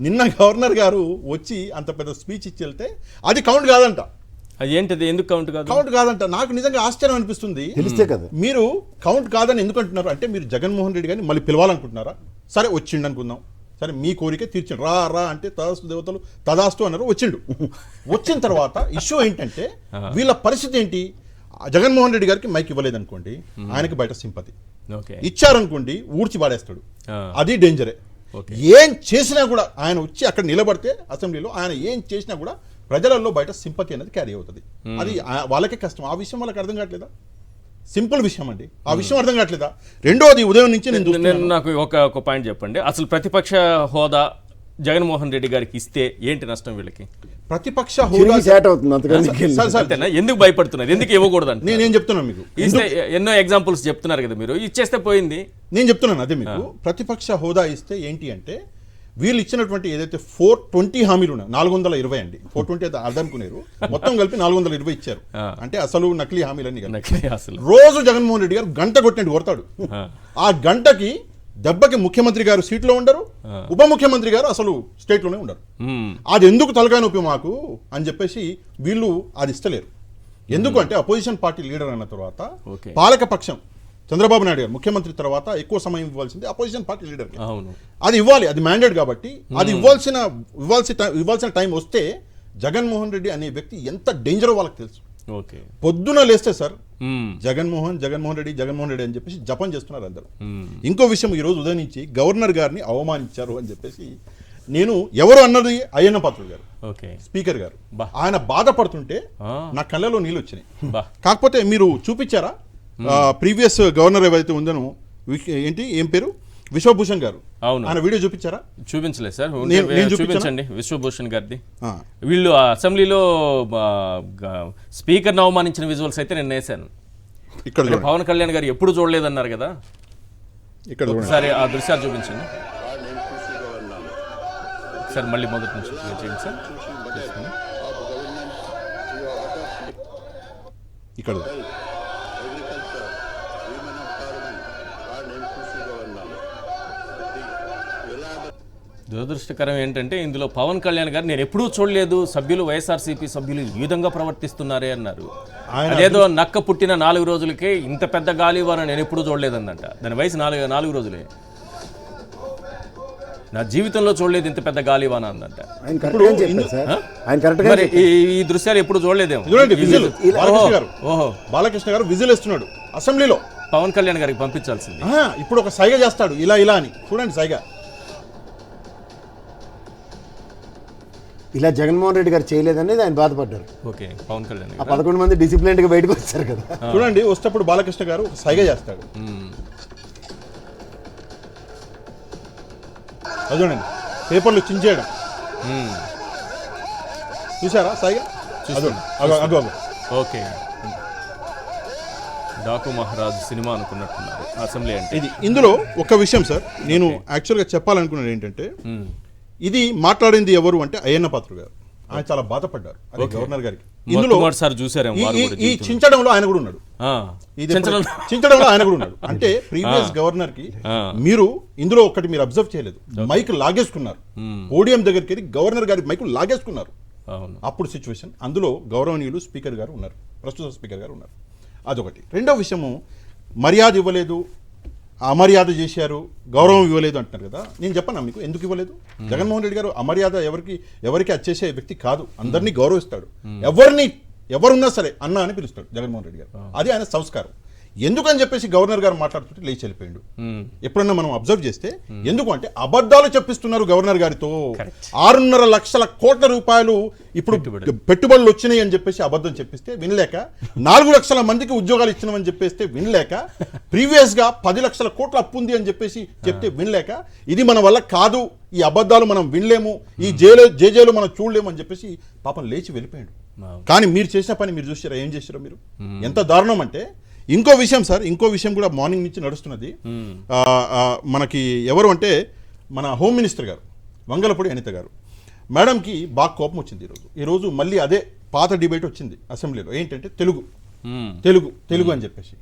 నిన్న గవర్నర్ గారు వచ్చి అంత పెద్ద స్పీచ్ ఇచ్చి వెళ్తే అది కౌంట్ కాదంట. అదేంటిది, ఎందుకు కౌంట్ కాదంట? నాకు నిజంగా ఆశ్చర్యం అనిపిస్తుంది. తెలిస్తే కదా మీరు కౌంట్ కాదని ఎందుకు అంటున్నారు అంటే మీరు జగన్మోహన్ రెడ్డి గారిని మళ్ళీ పిలవాలనుకుంటున్నారా? సరే వచ్చిండు అనుకుందాం, సరే మీ కోరిక తీర్చండి, రా అంటే తదాస్తు దేవతలు తదాస్తు అన్నారు, వచ్చిండు. వచ్చిన తర్వాత ఇష్యూ ఏంటంటే వీళ్ళ పరిస్థితి ఏంటి? జగన్మోహన్ రెడ్డి గారికి మైక్ ఇవ్వలేదు అనుకోండి, ఆయనకి బయట సింపతి. ఇచ్చారనుకోండి ఊడ్చి పాడేస్తాడు, అది డేంజరే. ఏం చేసినా కూడా ఆయన వచ్చి అక్కడ నిలబడితే అసెంబ్లీలో ఆయన ఏం చేసినా కూడా ప్రజలలో బయట సింపతి అనేది క్యారీ అవుతుంది. అది వాళ్ళకే కష్టం. ఆ విషయం వాళ్ళకి అర్థం కావట్లేదా? సింపుల్ విషయం అండి, ఆ విషయం అర్థం కావట్లేదా? రెండోది ఉదయం నుంచి నేను నాకు ఒక పాయింట్ చెప్పండి. అసలు ప్రతిపక్ష హోదా జగన్మోహన్ రెడ్డి గారికి ఇస్తే ఏంటి నష్టం వీళ్ళకి? ప్రతిపక్ష హోదా అంతేనా? ఎందుకు భయపడుతున్నారు? ఎందుకు ఇవ్వకూడదు? నేనేం చెప్తున్నాను మీకు, ఎన్నో ఎగ్జాంపుల్స్ చెప్తున్నారు కదా మీరు, ఇచ్చేస్తే పోయింది. నేను చెప్తున్నాను అదే మీకు. ప్రతిపక్ష హోదా ఇస్తే ఏంటి అంటే వీళ్ళు ఇచ్చినటువంటి ఏదైతే 420 హామీలు ఉన్నాయి, 420 అండి. 420 అయితే అర్థనుకునేరు, మొత్తం కలిపి 420 ఇచ్చారు. అంటే అసలు నకిలీ హామీలన్నీ అసలు రోజు జగన్మోహన్ రెడ్డి గారు గంట కొట్టినట్టు కొడతాడు. ఆ గంటకి దెబ్బకి ముఖ్యమంత్రి గారు సీట్లో ఉండరు, ఉప ముఖ్యమంత్రి గారు అసలు స్టేట్ లోనే ఉండరు. అది ఎందుకు తలకాయ నొప్పి మాకు అని చెప్పేసి వీళ్ళు అది ఇస్తలేరు. ఎందుకు అంటే అపోజిషన్ పార్టీ లీడర్ అన్న తర్వాత పాలక పక్షం చంద్రబాబు నాయుడు గారు ముఖ్యమంత్రి తర్వాత ఎక్కువ సమయం ఇవ్వాల్సింది అపోజిషన్ పార్టీ లీడర్కి. అది ఇవ్వాలి, అది మ్యాండేట్ కాబట్టి. అది ఇవ్వాల్సిన టైం వస్తే జగన్మోహన్ రెడ్డి అనే వ్యక్తి ఎంత డేంజరో వాళ్ళకి తెలుసు. పొద్దున లేస్తే సార్ జగన్మోహన్ రెడ్డి అని చెప్పేసి జపం చేస్తున్నారు అందరూ. ఇంకో విషయం, ఈ రోజు ఉదయం నుంచి గవర్నర్ గారిని అవమానించారు అని చెప్పేసి నేను ఎవరు అన్నది అయ్యన్న పాత్రుడు గారు, స్పీకర్ గారు. ఆయన బాధపడుతుంటే నా కళ్ళలో నీళ్ళు వచ్చినాయి. కాకపోతే మీరు చూపించారా ప్రీవియస్ గవర్నర్ ఏవైతే ఉందనో ఏంటి ఏం పేరు విశ్వభూషణ్ గారు, ఆయన వీడియో చూపించారా? చూపించలేదు సార్. చూపించండి విశ్వభూషణ్ గారిది. వీళ్ళు అసెంబ్లీలో స్పీకర్ అవమానించిన విజువల్స్ అయితే నేను వేసాను. ఇక్కడ పవన్ కళ్యాణ్ గారు ఎప్పుడు చూడలేదన్నారు కదా, ఇక్కడ ఒకసారి ఆ దృశ్యాలు చూపించండి సార్. మళ్ళీ మొదటి నుంచి చేయండి సార్. ఇక్కడ దురదృష్టకరం ఏంటంటే ఇందులో పవన్ కళ్యాణ్ గారు నేను ఎప్పుడూ చూడలేదు, సభ్యులు వైఎస్ఆర్సీపీ సభ్యులు ఈ విధంగా ప్రవర్తిస్తున్నారే అన్నారు. అదేదో నక్క పుట్టిన 4 రోజులకే ఇంత పెద్ద గాలివాన నేను ఎప్పుడూ చూడలేదందంట. దాని వయసు 4 రోజులే. నా జీవితంలో చూడలేదు ఇంత పెద్ద గాలివాన అందంట. మరి ఈ దృశ్యాలు ఎప్పుడు చూడలేదేమో. బాలకృష్ణ గారు విజిల్ వేస్తున్నాడు అసెంబ్లీలో, పవన్ కళ్యాణ్ గారికి పంపించాల్సింది. ఇప్పుడు ఒక సైగ చేస్తాడు ఇలా అని, చూడండి సైగ. ఇలా జగన్మోహన్ రెడ్డి గారు చేయలేదనేది ఆయన బాధపడ్డారు. ఓకే, పవన్ కళ్యాణ్ 11 మంది డిసిప్లిన్ గా బయటకు వచ్చారు కదా. చూడండి వచ్చేటప్పుడు బాలకృష్ణ గారు సైగ చేస్తాడు. చూడండి పేపర్లు చించేయడం చూసారా సైగ? ఓకే, డాకు మహారాజ్ సినిమా అనుకున్నట్టున్నారు అసెంబ్లీ అంటే. ఇది ఇందులో ఒక విషయం సార్, నేను యాక్చువల్గా చెప్పాలనుకున్నది ఏంటంటే ఇది మాట్లాడింది ఎవరు అంటే అయ్యన్న పాత్రుడు గారు. ఆయన చాలా బాధపడ్డారు అదే గవర్నర్ గారికి. ఇందులో ఈ చించడంలో ఆయన కూడా ఉన్నాడు, చించడంలో ఆయన కూడా ఉన్నాడు. అంటే ప్రీవియస్ గవర్నర్ కి మీరు ఇందులో ఒకటి మీరు అబ్జర్వ్ చేయలేదు, మైక్ లాగేసుకున్నారు. పోడియం దగ్గరికి వెళ్ళి గవర్నర్ గారి మైక్ లాగేసుకున్నారు. అప్పుడు సిచ్యువేషన్, అందులో గౌరవనీయులు స్పీకర్ గారు ఉన్నారు, ప్రస్తుత స్పీకర్ గారు ఉన్నారు. అదొకటి. రెండో విషయము, మర్యాద ఇవ్వలేదు, అమర్యాద చేశారు, గౌరవం ఇవ్వలేదు అంటున్నారు కదా. నేను చెప్పన్నా మీకు ఎందుకు ఇవ్వలేదు. జగన్మోహన్ రెడ్డి గారు అమర్యాద ఎవరికి వచ్చేసే వ్యక్తి కాదు, అందరినీ గౌరవిస్తాడు. ఎవరున్నా సరే అన్న అని పిలుస్తాడు జగన్మోహన్ రెడ్డి గారు, అది ఆయన సంస్కారం. ఎందుకని చెప్పేసి గవర్నర్ గారు మాట్లాడుతుంటే లేచి వెళ్ళిపోయాడు. ఎప్పుడన్నా మనం అబ్జర్వ్ చేస్తే ఎందుకు అంటే అబద్ధాలు చెప్పిస్తున్నారు గవర్నర్ గారితో. 6.5 లక్షల కోట్ల రూపాయలు ఇప్పుడు పెట్టుబడులు వచ్చినాయి అని చెప్పేసి అబద్ధం చెప్పిస్తే వినలేక, 4 లక్షల మందికి ఉద్యోగాలు ఇచ్చినామని చెప్పేస్తే వినలేక, ప్రీవియస్ గా 10 లక్షల కోట్ల అప్పు ఉంది అని చెప్పేసి చెప్తే వినలేక, ఇది మన వల్ల కాదు, ఈ అబద్ధాలు మనం వినలేము, ఈ జేజేలు మనం చూడలేము అని చెప్పేసి పాపం లేచి వెళ్ళిపోయాడు. కానీ మీరు చేసిన పని మీరు చూసారా, ఏం చేసారో మీరు, ఎంత దారుణం అంటే. ఇంకో విషయం సార్, ఇంకో విషయం కూడా మార్నింగ్ నుంచి నడుస్తున్నది. మనకి ఎవరు అంటే మన హోమ్ మినిస్టర్ గారు వంగలపూడి అనిత గారు, మేడంకి బాగా కోపం వచ్చింది ఈరోజు మళ్ళీ అదే పాత డిబేట్ వచ్చింది అసెంబ్లీలో. ఏంటంటే తెలుగు అని చెప్పేసి.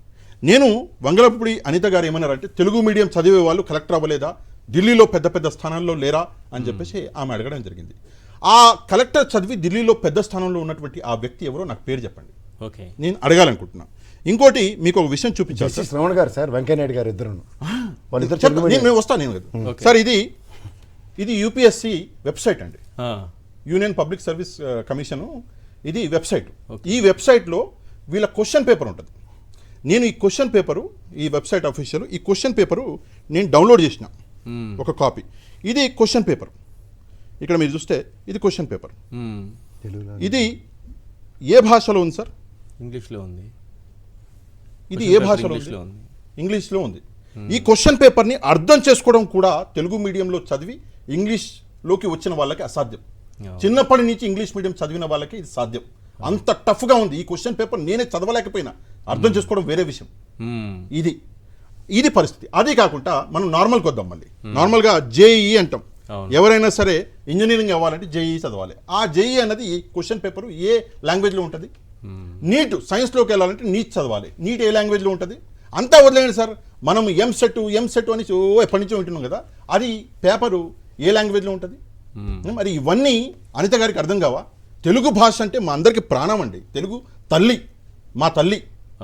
నేను వంగలపూడి అనిత గారు ఏమన్నారంటే, తెలుగు మీడియం చదివే వాళ్ళు కలెక్టర్ అవ్వలేదా, ఢిల్లీలో పెద్ద పెద్ద స్థానాల్లో లేరా అని చెప్పేసి ఆమె అడగడం జరిగింది. ఆ కలెక్టర్ చదివి ఢిల్లీలో పెద్ద స్థానంలో ఉన్నటువంటి ఆ వ్యక్తి ఎవరో నాకు పేరు చెప్పండి, నేను అడగాలనుకుంటున్నా. ఇంకోటి మీకు ఒక విషయం చూపించాలి సార్. శ్రవణ్ గారు సార్, వెంకయ్యనాయుడు గారు ఇద్దరు నేను వస్తాను సార్. ఇది యూపీఎస్సి వెబ్సైట్ అండి, యూనియన్ పబ్లిక్ సర్వీస్ కమిషన్, ఇది వెబ్సైట్. ఈ వెబ్సైట్లో వీళ్ళ క్వశ్చన్ పేపర్ ఉంటుంది. నేను ఈ క్వశ్చన్ పేపరు, ఈ వెబ్సైట్ అఫీషియల్ ఈ క్వశ్చన్ పేపరు నేను డౌన్లోడ్ చేసిన ఒక కాపీ. ఇది క్వశ్చన్ పేపర్, ఇక్కడ మీరు చూస్తే ఇది క్వశ్చన్ పేపర్. ఇది ఏ భాషలో ఉంది సార్? ఇంగ్లీష్లో ఉంది. ఇది ఏ భాషలో ఉంది? ఇంగ్లీష్లో ఉంది. ఈ క్వశ్చన్ పేపర్ని అర్థం చేసుకోవడం కూడా తెలుగు మీడియంలో చదివి ఇంగ్లీష్లోకి వచ్చిన వాళ్ళకి అసాధ్యం. చిన్నప్పటి నుంచి ఇంగ్లీష్ మీడియం చదివిన వాళ్ళకి ఇది సాధ్యం. అంత టఫ్గా ఉంది ఈ క్వశ్చన్ పేపర్. నేనే చదవలేకపోయినా, అర్థం చేసుకోవడం వేరే విషయం. ఇది పరిస్థితి. అదే కాకుండా మనం నార్మల్కి వద్దాం. మళ్ళీ నార్మల్గా జేఈఈ అంటాం. ఎవరైనా సరే ఇంజనీరింగ్ అవ్వాలంటే జేఈఈ చదవాలి. ఆ జేఈఈ అన్నది క్వశ్చన్ పేపర్ ఏ లాంగ్వేజ్లో ఉంటుంది? నీట్ సైన్స్లోకి వెళ్ళాలంటే నీట్ చదవాలి. నీట్ ఏ లాంగ్వేజ్లో ఉంటుంది? అంతా వదిలేండి సార్. మనం ఎంసెట్ అని ఎప్పటి నుంచో వింటున్నాం కదా, అది పేపరు ఏ లాంగ్వేజ్లో ఉంటుంది? మరి ఇవన్నీ అనిత గారికి అర్థం కావా? తెలుగు భాష అంటే మా అందరికీ ప్రాణం అండి. తెలుగు తల్లి, మా తల్లి,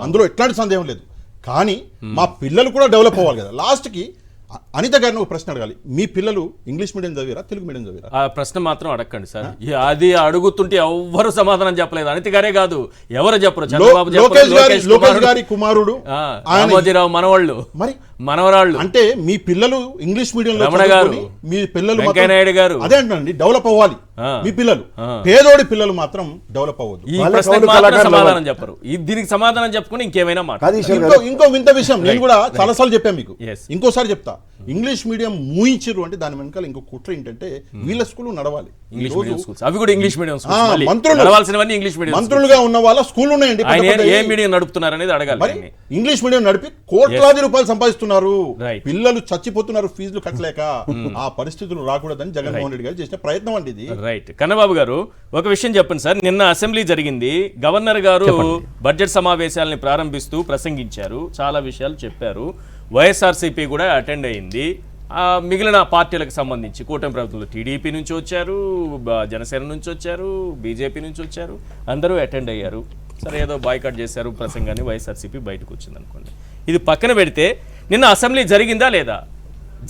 అందులో ఎట్లాంటి సందేహం లేదు. కానీ మా పిల్లలు కూడా డెవలప్ అవ్వాలి కదా. లాస్ట్కి అనిత గారిని ఒక ప్రశ్న అడగాలి, మీ పిల్లలు ఇంగ్లీష్ మీడియం చదివారా, తెలుగు మీడియం చదివారా? ఆ ప్రశ్న మాత్రం అడగండి సార్. అది అడుగుతుంటే ఎవ్వరు సమాధానం చెప్పలేదు. అనిత గారే కాదు, ఎవరు చెప్పరు. చంద్రబాబు లోకేష్ గారి కుమారుడు, రామోజీరావు మనవాళ్ళు, మరి మనవరాళ్ళు. అంటే మీ పిల్లలు ఇంగ్లీష్ మీడియం రమణ గారు, మీ పిల్లలు వెంకయ్యనాయుడు గారు, అదే అండి డెవలప్ అవ్వాలి. మీ పిల్లలు, పేదోడి పిల్లలు మాత్రం డెవలప్ అవ్వద్దు. ఈ ప్రశ్నకు మాత్రం సమాధానం చెప్పరు. దీనికి సమాధానం చెప్పుకుని ఇంకేమైనా మాట. ఇంకో వింత విషయం నేను కూడా చాలాసార్లు చెప్పాను మీకు, ఇంకోసారి చెప్తా. ఇంగ్లీష్ మీడియం మూయించారు అంటే దాని వెనకాల ఇంకో కుట్ర ఏంటంటే వీళ్ళ స్కూల్ నడవాలి. అవి కూడా ఇంగ్లీష్ మీడియం. మంత్రులుగా ఉన్న వాళ్ళ స్కూల్ ఉన్నాయండి. ఏ మీడియం నడుపుతున్నారు అనేది అడగాలి. ఇంగ్లీష్ మీడియం నడిపి కోట్లాది రూపాయలు సంపాదిస్తున్నారు. పిల్లలు చచ్చిపోతున్నారు ఫీజులు కట్టలేక. ఆ పరిస్థితులు రాకూడదని జగన్మోహన్ రెడ్డి గారు చేసిన ప్రయత్నం అండి ఇది. రైట్. కన్నబాబు గారు, ఒక విషయం చెప్పండి సార్. నిన్న అసెంబ్లీ జరిగింది. గవర్నర్ గారు బడ్జెట్ సమావేశాలని ప్రారంభిస్తూ ప్రసంగించారు, చాలా విషయాలు చెప్పారు. వైఎస్ఆర్సీపీ కూడా అటెండ్ అయింది. మిగిలిన పార్టీలకు సంబంధించి కూటమి ప్రభుత్వంలో టీడీపీ నుంచి వచ్చారు, జనసేన నుంచి వచ్చారు, బీజేపీ నుంచి వచ్చారు, అందరూ అటెండ్ అయ్యారు. సరే, ఏదో బాయ్కాట్ చేశారు ప్రసంగాన్ని, వైఎస్ఆర్సీపీ బయటకు వచ్చింది అనుకోండి. ఇది పక్కన పెడితే నిన్న అసెంబ్లీ జరిగిందా లేదా,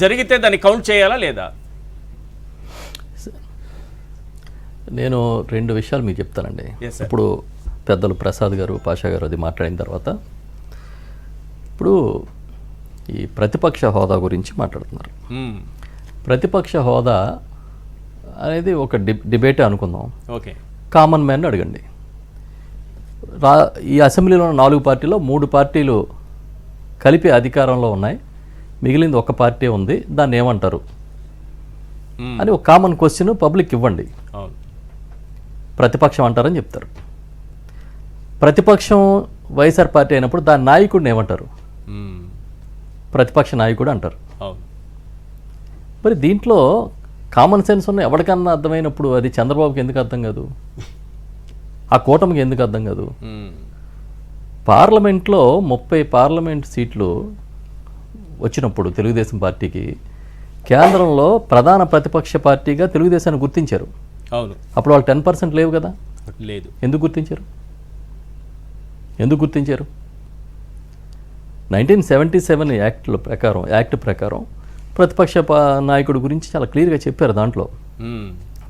జరిగితే దాన్ని కౌంట్ చేయాలా లేదా? నేను 2 విషయాలు మీకు చెప్తానండి. ఇప్పుడు పెద్దలు ప్రసాద్ గారు, పాషా గారు అది మాట్లాడిన తర్వాత ఇప్పుడు ఈ ప్రతిపక్ష హోదా గురించి మాట్లాడుతున్నారు. ప్రతిపక్ష హోదా అనేది ఒక డిబేటే అనుకుందాం. ఓకే, కామన్ మ్యాన్ అడగండి. ఈ అసెంబ్లీలో ఉన్న 4 పార్టీలో 3 పార్టీలు కలిపి అధికారంలో ఉన్నాయి, మిగిలింది ఒక పార్టీ ఉంది, దాన్ని ఏమంటారు అని ఒక కామన్ క్వశ్చన్ పబ్లిక్ ఇవ్వండి. ప్రతిపక్షం అంటారని చెప్తారు. ప్రతిపక్షం వైఎస్ఆర్ పార్టీ అయినప్పుడు దాని నాయకుడిని ఏమంటారు? ప్రతిపక్ష నాయకుడు అంటారు. మరి దీంట్లో కామన్ సెన్స్ ఉన్న ఎవరికన్నా అర్థమైనప్పుడు అది చంద్రబాబుకి ఎందుకు అర్థం కాదు? ఆ కూటమికి ఎందుకు అర్థం కాదు? పార్లమెంట్లో 30 పార్లమెంట్ సీట్లు వచ్చినప్పుడు తెలుగుదేశం పార్టీకి కేంద్రంలో ప్రధాన ప్రతిపక్ష పార్టీగా తెలుగుదేశాన్ని గుర్తించారు. అవును, అప్పుడు వాళ్ళు 10% లేవు కదా. లేదు. ఎందుకు గుర్తించారు? 1977 యాక్ట్ ప్రకారం ప్రతిపక్ష నాయకుడి గురించి చాలా క్లియర్గా చెప్పారు దాంట్లో,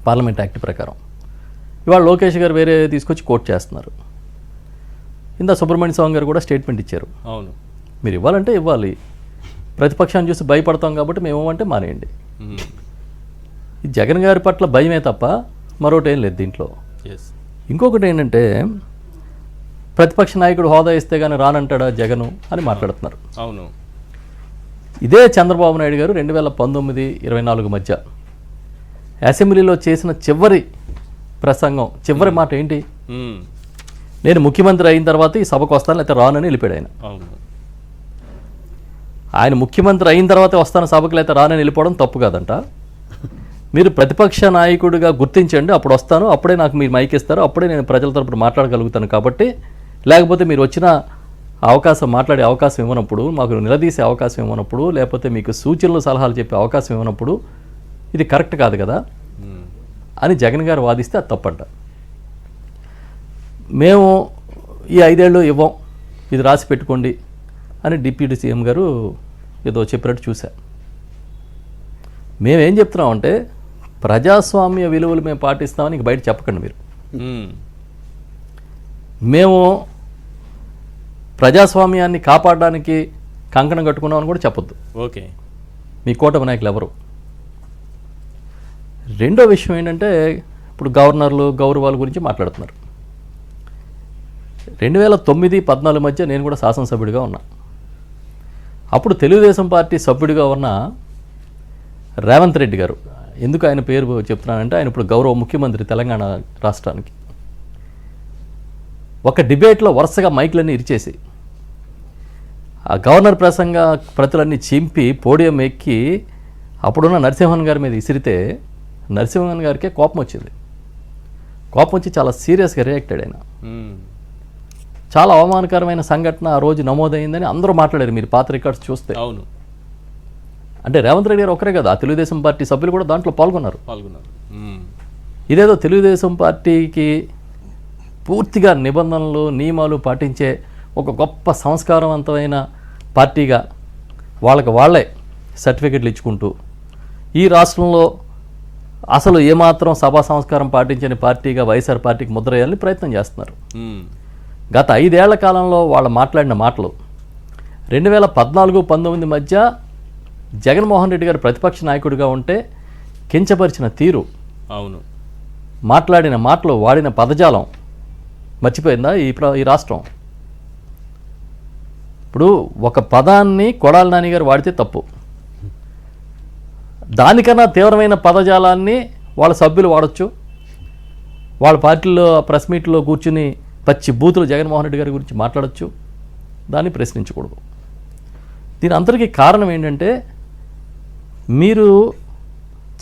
పార్లమెంట్ యాక్ట్ ప్రకారం. ఇవాళ లోకేష్ గారు వేరే తీసుకొచ్చి కోట్ చేస్తున్నారు. ఇందా సుబ్రహ్మణ్య స్వామి గారు కూడా స్టేట్మెంట్ ఇచ్చారు. అవును. మీరు ఇవ్వాలంటే ఇవ్వాలి, ప్రతిపక్షాన్ని చూసి భయపడతాం కాబట్టి మేము ఇవ్వమంటే మానేయండి. ఈ జగన్ గారి పట్ల భయమే తప్ప మరొకటి ఏం లేదు దీంట్లో. ఇంకొకటి ఏంటంటే ప్రతిపక్ష నాయకుడు హోదా ఇస్తే కానీ రానంటాడా జగను అని మాట్లాడుతున్నారు. అవును. ఇదే చంద్రబాబు నాయుడు గారు 2019-24 మధ్య అసెంబ్లీలో చేసిన చివరి ప్రసంగం, చివరి మాట ఏంటి? నేను ముఖ్యమంత్రి అయిన తర్వాత ఈ సభకు వస్తాను, లేకపోతే రానని వెళ్ళిపోయాడు ఆయన. ఆయన ముఖ్యమంత్రి అయిన తర్వాత వస్తాను సభకు, లేకపోతే రానని వెళ్ళిపోవడం తప్పు కాదంట. మీరు ప్రతిపక్ష నాయకుడిగా గుర్తించండి, అప్పుడు వస్తాను, అప్పుడే నాకు మీరు మైక్ ఇస్తారు, అప్పుడే నేను ప్రజల తరపున మాట్లాడగలుగుతాను. కాబట్టి లేకపోతే మీరు వచ్చిన అవకాశం, మాట్లాడే అవకాశం ఇవ్వనప్పుడు, మాకు నిలదీసే అవకాశం ఇవ్వనప్పుడు, లేకపోతే మీకు సూచనలు సలహాలు చెప్పే అవకాశం ఇవ్వనప్పుడు ఇది కరెక్ట్ కాదు కదా అని జగన్ గారు వాదిస్తే అది తప్పంట. మేము ఈ 5 ఏళ్ళు ఇవ్వం, ఇది రాసి పెట్టుకోండి అని డిప్యూటీ సీఎం గారు ఏదో చెప్పినట్టు చూశా. మేమేం చెప్తున్నామంటే ప్రజాస్వామ్య విలువలు మేము పాటిస్తామని ఇంక బయట చెప్పకండి మీరు. మేము ప్రజాస్వామ్యాన్ని కాపాడడానికి కంకణం కట్టుకున్నామని కూడా చెప్పొద్దు. ఓకే. మీ కూటమి నాయకులు ఎవరు? రెండో విషయం ఏంటంటే ఇప్పుడు గవర్నర్లు గౌరవాల గురించి మాట్లాడుతున్నారు. 2009-14 మధ్య నేను కూడా శాసనసభ్యుడిగా ఉన్నా. అప్పుడు తెలుగుదేశం పార్టీ సభ్యుడిగా ఉన్న రేవంత్ రెడ్డి గారు, ఎందుకు ఆయన పేరు చెప్తున్నానంటే ఆయన ఇప్పుడు గౌరవ ముఖ్యమంత్రి తెలంగాణ రాష్ట్రానికి, ఒక డిబేట్లో వరుసగా మైక్లన్నీ ఇరిచేసి ఆ గవర్నర్ ప్రసంగ ప్రతులన్నీ చింపి పోడియం ఎక్కి అప్పుడున్న నరసింహన్ గారి మీద ఇసిరితే నరసింహన్ గారికే కోపం వచ్చింది. కోపం వచ్చి చాలా సీరియస్గా రియాక్ట్ అయ్యాడు ఆయన. చాలా అవమానకరమైన సంఘటన ఆ రోజు నమోదైందని అందరూ మాట్లాడారు, మీరు పాత రికార్డ్స్ చూస్తే. అవును. అంటే రేవంత్ రెడ్డి గారు ఒకరే కదా, ఆ తెలుగుదేశం పార్టీ సభ్యులు కూడా దాంట్లో పాల్గొన్నారు. ఇదేదో తెలుగుదేశం పార్టీకి పూర్తిగా నిబంధనలు నియమాలు పాటించే ఒక గొప్ప సంస్కారవంతమైన పార్టీగా వాళ్ళకి వాళ్ళే సర్టిఫికెట్లు ఇచ్చుకుంటూ ఈ రాష్ట్రంలో అసలు ఏమాత్రం సభా సంస్కారం పాటించని పార్టీగా వైఎస్ఆర్ పార్టీకి ముద్ర వేయాలని ప్రయత్నం చేస్తున్నారు. గత 5 ఏళ్ల కాలంలో వాళ్ళు మాట్లాడిన మాటలు 2014-19 మధ్య జగన్మోహన్ రెడ్డి గారు ప్రతిపక్ష నాయకుడిగా ఉంటే కించపరిచిన తీరు, అవును, మాట్లాడిన మాటలు, వాడిన పదజాలం మర్చిపోయిందా ఈ రాష్ట్రం? ఇప్పుడు ఒక పదాన్ని కొడాలి నాని గారు వాడితే తప్పు, దానికన్నా తీవ్రమైన పదజాలాన్ని వాళ్ళ సభ్యులు వాడచ్చు. వాళ్ళ పార్టీలో ప్రెస్ మీట్లో కూర్చుని పచ్చి బూతులు జగన్మోహన్ రెడ్డి గారి గురించి మాట్లాడచ్చు, దాన్ని ప్రశ్నించకూడదు. దీని అందరికీ కారణం ఏంటంటే మీరు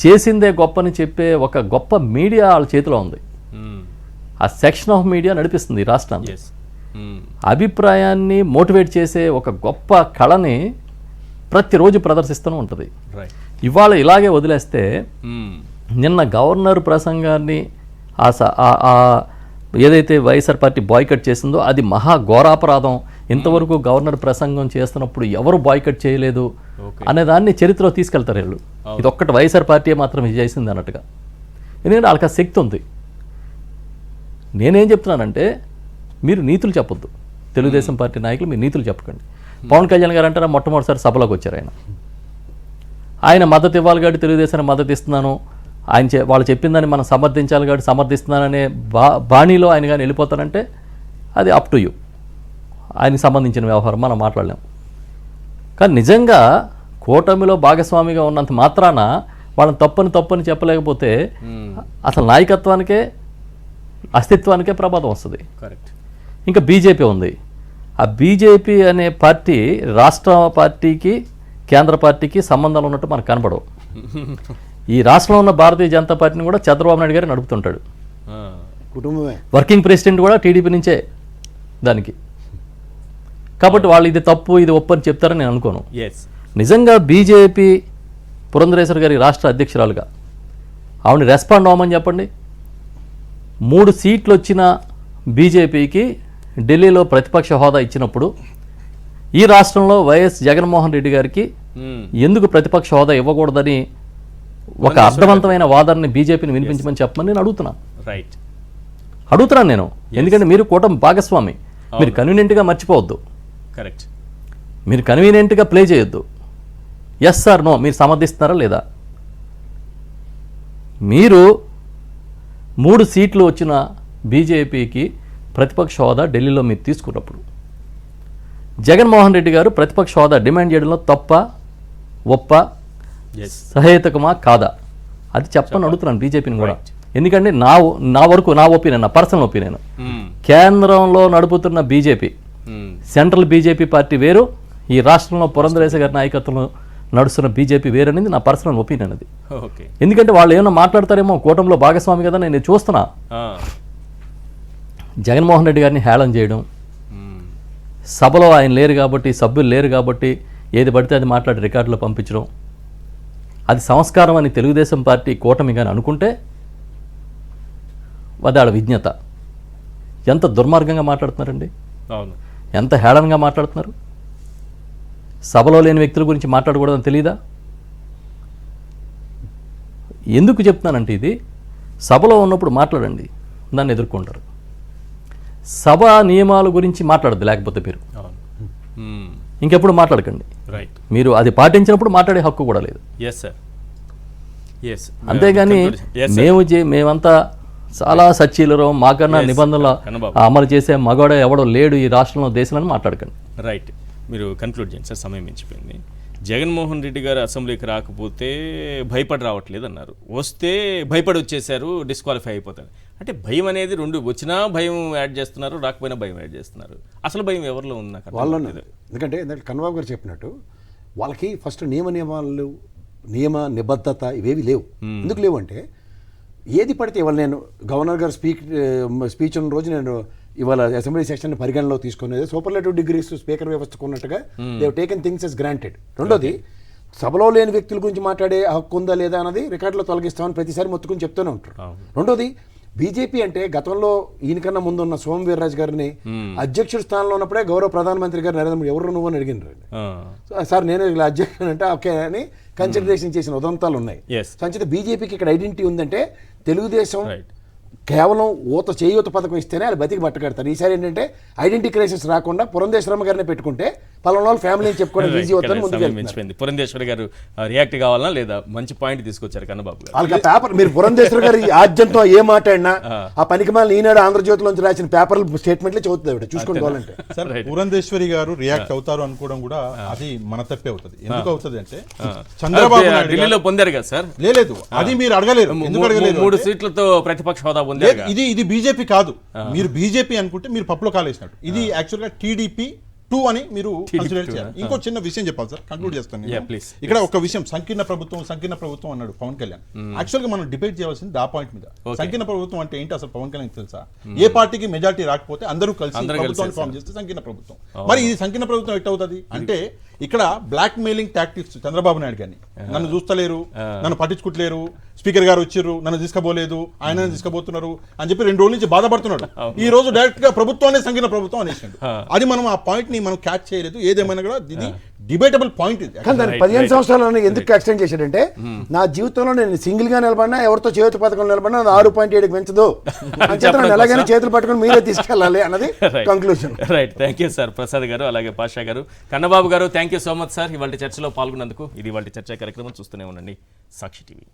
చేసిందే గొప్పని చెప్పే ఒక గొప్ప మీడియా వాళ్ళ చేతిలో ఉంది. ఆ సెక్షన్ ఆఫ్ మీడియా నడిపిస్తుంది ఈ రాష్ట్రాన్ని. అభిప్రాయాన్ని మోటివేట్ చేసే ఒక గొప్ప కళని ప్రతిరోజు ప్రదర్శిస్తూనే ఉంటుంది. ఇవాళ ఇలాగే వదిలేస్తే నిన్న గవర్నర్ ప్రసంగాన్ని ఏదైతే వైఎస్ఆర్ పార్టీ బాయ్కట్ చేసిందో అది మహా ఘోరాపరాధం. ఇంతవరకు గవర్నర్ ప్రసంగం చేస్తున్నప్పుడు ఎవరు బాయ్కట్ చేయలేదు అనే దాన్ని చరిత్రలో తీసుకెళ్తారు వీళ్ళు. ఇది ఒక్కటి వైఎస్ఆర్ పార్టీ మాత్రం చేసింది అన్నట్టుగా. ఎందుకంటే వాళ్ళకి ఆ శక్తి ఉంది. నేనేం చెప్తున్నానంటే మీరు నీతులు చెప్పొద్దు, తెలుగుదేశం పార్టీ నాయకులు మీరు నీతులు చెప్పకండి. పవన్ కళ్యాణ్ గారు అంటారా మొట్టమొదటిసారి సభలోకి వచ్చారు. ఆయన మద్దతు ఇవ్వాలి కాబట్టి తెలుగుదేశానికి మద్దతు ఇస్తున్నాను, ఆయన వాళ్ళు చెప్పిందని మనం సమర్థించాలి కాబట్టి సమర్థిస్తున్నాననే బాణీలో ఆయన కానీ వెళ్ళిపోతానంటే అది అప్ టు యూ, ఆయనకి సంబంధించిన వ్యవహారం, మనం మాట్లాడలేం. కానీ నిజంగా కూటమిలో భాగస్వామిగా ఉన్నంత మాత్రాన వాళ్ళని తప్పని చెప్పలేకపోతే అసలు నాయకత్వానికే అస్తిత్వానికే ప్రమాదం వస్తుంది. ఇంకా బీజేపీ ఉంది. ఆ బీజేపీ అనే పార్టీ రాష్ట్ర పార్టీకి కేంద్ర పార్టీకి సంబంధాలు ఉన్నట్టు మనకు కనపడవు. ఈ రాష్ట్రంలో ఉన్న భారతీయ జనతా పార్టీని కూడా చంద్రబాబు నాయుడు గారు నడుపుతుంటాడు. కుటుంబమే వర్కింగ్ ప్రెసిడెంట్ కూడా టీడీపీ నుంచే దానికి. కాబట్టి వాళ్ళు ఇది తప్పు ఇది ఒప్పు అని చెప్తారని నేను అనుకోను. నిజంగా బీజేపీ పురంధరేశ్వరి గారి రాష్ట్ర అధ్యక్షురాలుగా ఆవిడని రెస్పాండ్ అవ్వమని చెప్పండి. 3 సీట్లు వచ్చిన బీజేపీకి ఢిల్లీలో ప్రతిపక్ష హోదా ఇచ్చినప్పుడు ఈ రాష్ట్రంలో వైఎస్ జగన్మోహన్ రెడ్డి గారికి ఎందుకు ప్రతిపక్ష హోదా ఇవ్వకూడదని ఒక అర్థవంతమైన వాదనని బీజేపీని వినిపించమని చెప్పమని నేను అడుగుతున్నాను నేను. ఎందుకంటే మీరు కూటమి భాగస్వామి. మీరు కన్వీనియంట్గా మర్చిపోవద్దు, కరెక్ట్. మీరు కన్వీనియంట్గా ప్లే చేయొద్దు. ఎస్ సార్ నో మీరు సమర్థిస్తున్నారా లేదా? మీరు 3 సీట్లు వచ్చిన బీజేపీకి ప్రతిపక్ష హోదా ఢిల్లీలో మీరు తీసుకున్నప్పుడు జగన్మోహన్ రెడ్డి గారు ప్రతిపక్ష హోదా డిమాండ్ చేయడంలో తప్ప ఒప్ప సహేతుకమా కాదా అది చెప్పని అడుగుతున్నాను బీజేపీని కూడా. ఎందుకంటే నా వరకు నా ఒపీనియన్, నా పర్సనల్ ఒపీనియన్, కేంద్రంలో నడుపుతున్న బీజేపీ, సెంట్రల్ బీజేపీ పార్టీ వేరు, ఈ రాష్ట్రంలో పురంధరేశ్వరి గారి నాయకత్వంలో నడుస్తున్న బీజేపీ వేరనేది నా పర్సనల్ ఒపీనియన్ అది. ఎందుకంటే వాళ్ళు ఏమైనా మాట్లాడతారేమో, కూటమిలో భాగస్వామి కదా నేను చూస్తున్నా. జగన్మోహన్ రెడ్డి గారిని హేళన చేయడం, సభలో ఆయన లేరు కాబట్టి, సభ్యులు లేరు కాబట్టి ఏది పడితే అది మాట్లాడి రికార్డులో పంపించడం, అది సంస్కారం అని తెలుగుదేశం పార్టీ కూటమి కానీ అనుకుంటే అది ఆడ విజ్ఞత. ఎంత దుర్మార్గంగా మాట్లాడుతున్నారండి, ఎంత హేళనగా మాట్లాడుతున్నారు. సభలో లేని వ్యక్తుల గురించి మాట్లాడకూడదని తెలియదా? ఎందుకు చెప్తున్నానంటే ఇది సభలో ఉన్నప్పుడు మాట్లాడండి, దాన్ని ఎదుర్కొంటారు. సభ నియమాల గురించి మాట్లాడద్దు, లేకపోతే మీరు ఇంకెప్పుడు మాట్లాడకండి. మీరు అది పాటించినప్పుడు మాట్లాడే హక్కు కూడా లేదు. అంతేగాని మేమంతా చాలా సచ్చీలరం, మాకన్నా నిబంధనలు అమలు చేసే మగవాడ ఎవడో లేడు ఈ రాష్ట్రంలో, దేశంలో మాట్లాడకండి. రైట్, మీరు కన్క్లూడ్ చేయండి సార్, సమయం మించిపోయింది. జగన్మోహన్ రెడ్డి గారు అసెంబ్లీకి రాకపోతే భయపడి రావట్లేదు అన్నారు, వస్తే భయపడి వచ్చేసారు, డిస్క్వాలిఫై అయిపోతారు. అంటే భయం అనేది రెండు, వచ్చినా భయం యాడ్ చేస్తున్నారు, రాకపోయినా భయం యాడ్ చేస్తున్నారు. అసలు భయం ఎవరిలో ఉంది నాకు వాళ్ళలో. ఎందుకంటే కన్నబాబు గారు చెప్పినట్టు వాళ్ళకి ఫస్ట్ నియమాలు, నియమ నిబద్ధత ఇవేవి లేవు. ఎందుకు లేవు అంటే ఏది పడితే ఇవాళ నేను గవర్నర్ గారు స్పీచ్ ఉన్న రోజు నేను ఇవాళ అసెంబ్లీ సెషన్ పరిగణలో తీసుకునేది సూపర్లేటివ్ డిగ్రీస్ స్పీకర్ వ్యవస్థకు ఉన్నట్టుగా they taken things as granted. రెండోది, సభలో లేని వ్యక్తుల గురించి మాట్లాడే హక్కు ఉందా లేదా అన్నది రికార్డులో తొలగిస్తామని ప్రతిసారి మొత్తుకుని చెప్తూనే ఉంటారు. రెండోది, బీజేపీ అంటే గతంలో ఈయనకన్నా ముందు ఉన్న సోమ వీర్రాజు గారిని అధ్యక్షుడి స్థానంలో ఉన్నప్పుడే గౌరవ ప్రధానమంత్రి గారు నరేంద్ర మోడీ ఎవరు నువ్వు అని అడిగినారు. సార్ నేను ఇలా అధ్యక్షుడు అంటే ఓకే అని కన్సిడరేషన్ చేసిన ఉదంతాలు ఉన్నాయి. సంచిత బీజేపీకి ఇక్కడ ఐడెంటిటీ ఉందంటే తెలుగుదేశం కేవలం చేయూత పథకం ఇస్తేనే వాళ్ళు బతికి బట్టకడతారు. ఈసారి ఏంటంటే ఐడెంటిటీ క్రైసిస్ రాకుండా పురంధేశ్వరమ్మ గారిని పెట్టుకుంటే పలానా వాళ్ళు ఫ్యామిలీని చెప్పుకోవడం ఈజీ అవుతుంది. ముందుకు పురంధేశ్వరి గారు రియాక్ట్ కావాలన్నా లేదా, మంచి పాయింట్ తీసుకొచ్చారు కన్నబాబు గారు. వాళ్ళకి పేపర్ మీరు పురంధేశ్వరి గారు ఆద్యంతో ఏ మాట్లాడినా ఆ పనికిమాలిన ఈనాడు ఆంధ్రజ్యోతిలోంచి రాసిన పేపర్లు స్టేట్మెంట్లే చదువుతుంది ఆవిడ చూసుకోవాలంటే. సార్ పురంధేశ్వరి గారు రియాక్ట్ అవుతారు అనుకోవడం కూడా అది మన తప్పే అవుతుంది. ఎందుకు అవుతుంది అంటే చంద్రబాబు నాయుడు ఢిల్లీలో పొందారు కదా సార్. లేదు, అది మీరు అడగలేరు. ఎందుకు అడగలేదు? 3 సీట్లతో ప్రతిపక్ష హోదా పొందారు. ఇది బీజేపీ కాదు. మీరు బీజేపీ అనుకుంటే మీరు పప్పులో కాలేసినట్టు. ఇది యాక్చువల్గా టీడీపీ 2 అని మీరు కన్సిడర్ చేయాలి. ఇంకో చిన్న విషయం చెప్పాలి సార్, కంక్లూడ్ చేస్తాను. ఇక్కడ ఒక విషయం, సంకీర్ణ ప్రభుత్వం అన్నాడు పవన్ కళ్యాణ్. యాక్చువల్గా మనం డిబేట్ చేయాల్సింది ఆ పాయింట్ మీద. సంకీర్ణ ప్రభుత్వం అంటే ఏంటి అసలు పవన్ కళ్యాణ్ తెలుసా? ఏ పార్టీకి మెజారిటీ రాకపోతే అందరూ కలిసి ప్రభుత్వాన్ని ఫామ్ చేస్తే సంకీర్ణ ప్రభుత్వం. మరి ఇది సంకీర్ణ ప్రభుత్వం ఎట్టవుతుంది అంటే ఇక్కడ blackmailing tactics Chandrababu Naidu గారిని, నన్ను చూస్తలేరు, నన్ను పట్టించుకుంటలేరు, స్పీకర్ గారు వచ్చిర్రు, నన్ను తీసుకుపోలేదు, ఆయన తీసుకుపోతున్నారు అని చెప్పి 2 రోజుల నుంచి బాధపడుతున్నాడు. ఈ రోజు డైరెక్ట్ గా ప్రభుత్వాన్ని సంకీర్ణ ప్రభుత్వం అనేసిండు. అది మనం ఆ పాయింట్ ని మనం క్యాచ్ చేయలేదు. ఏదేమైనా కూడా ఇది డిబేటబుల్ పాయింట్. కానీ దాన్ని 15 సంవత్సరాలు ఎందుకు ఎక్స్టెండ్ చేశాడంటే నా జీవితంలో నేను సింగిల్ గా నిలబడినా, ఎవరితో చేతి పథకం నిలబడినా 6.7కి పెంచదు అని ఎలాగైనా చేతులు పట్టుకుని మీరే తీసుకెళ్ళాలి అన్నది conclusion. Right, thank you sir Prasad గారు, అలాగే పాషా గారు, కన్నబాబు గారు, thank you so much sir ఇవాళ చర్చలో పాల్గొన్నందుకు. ఇది ఇవాళ చర్చా కార్యక్రమం. చూస్తూనే ఉండండి సాక్షి టీవీ.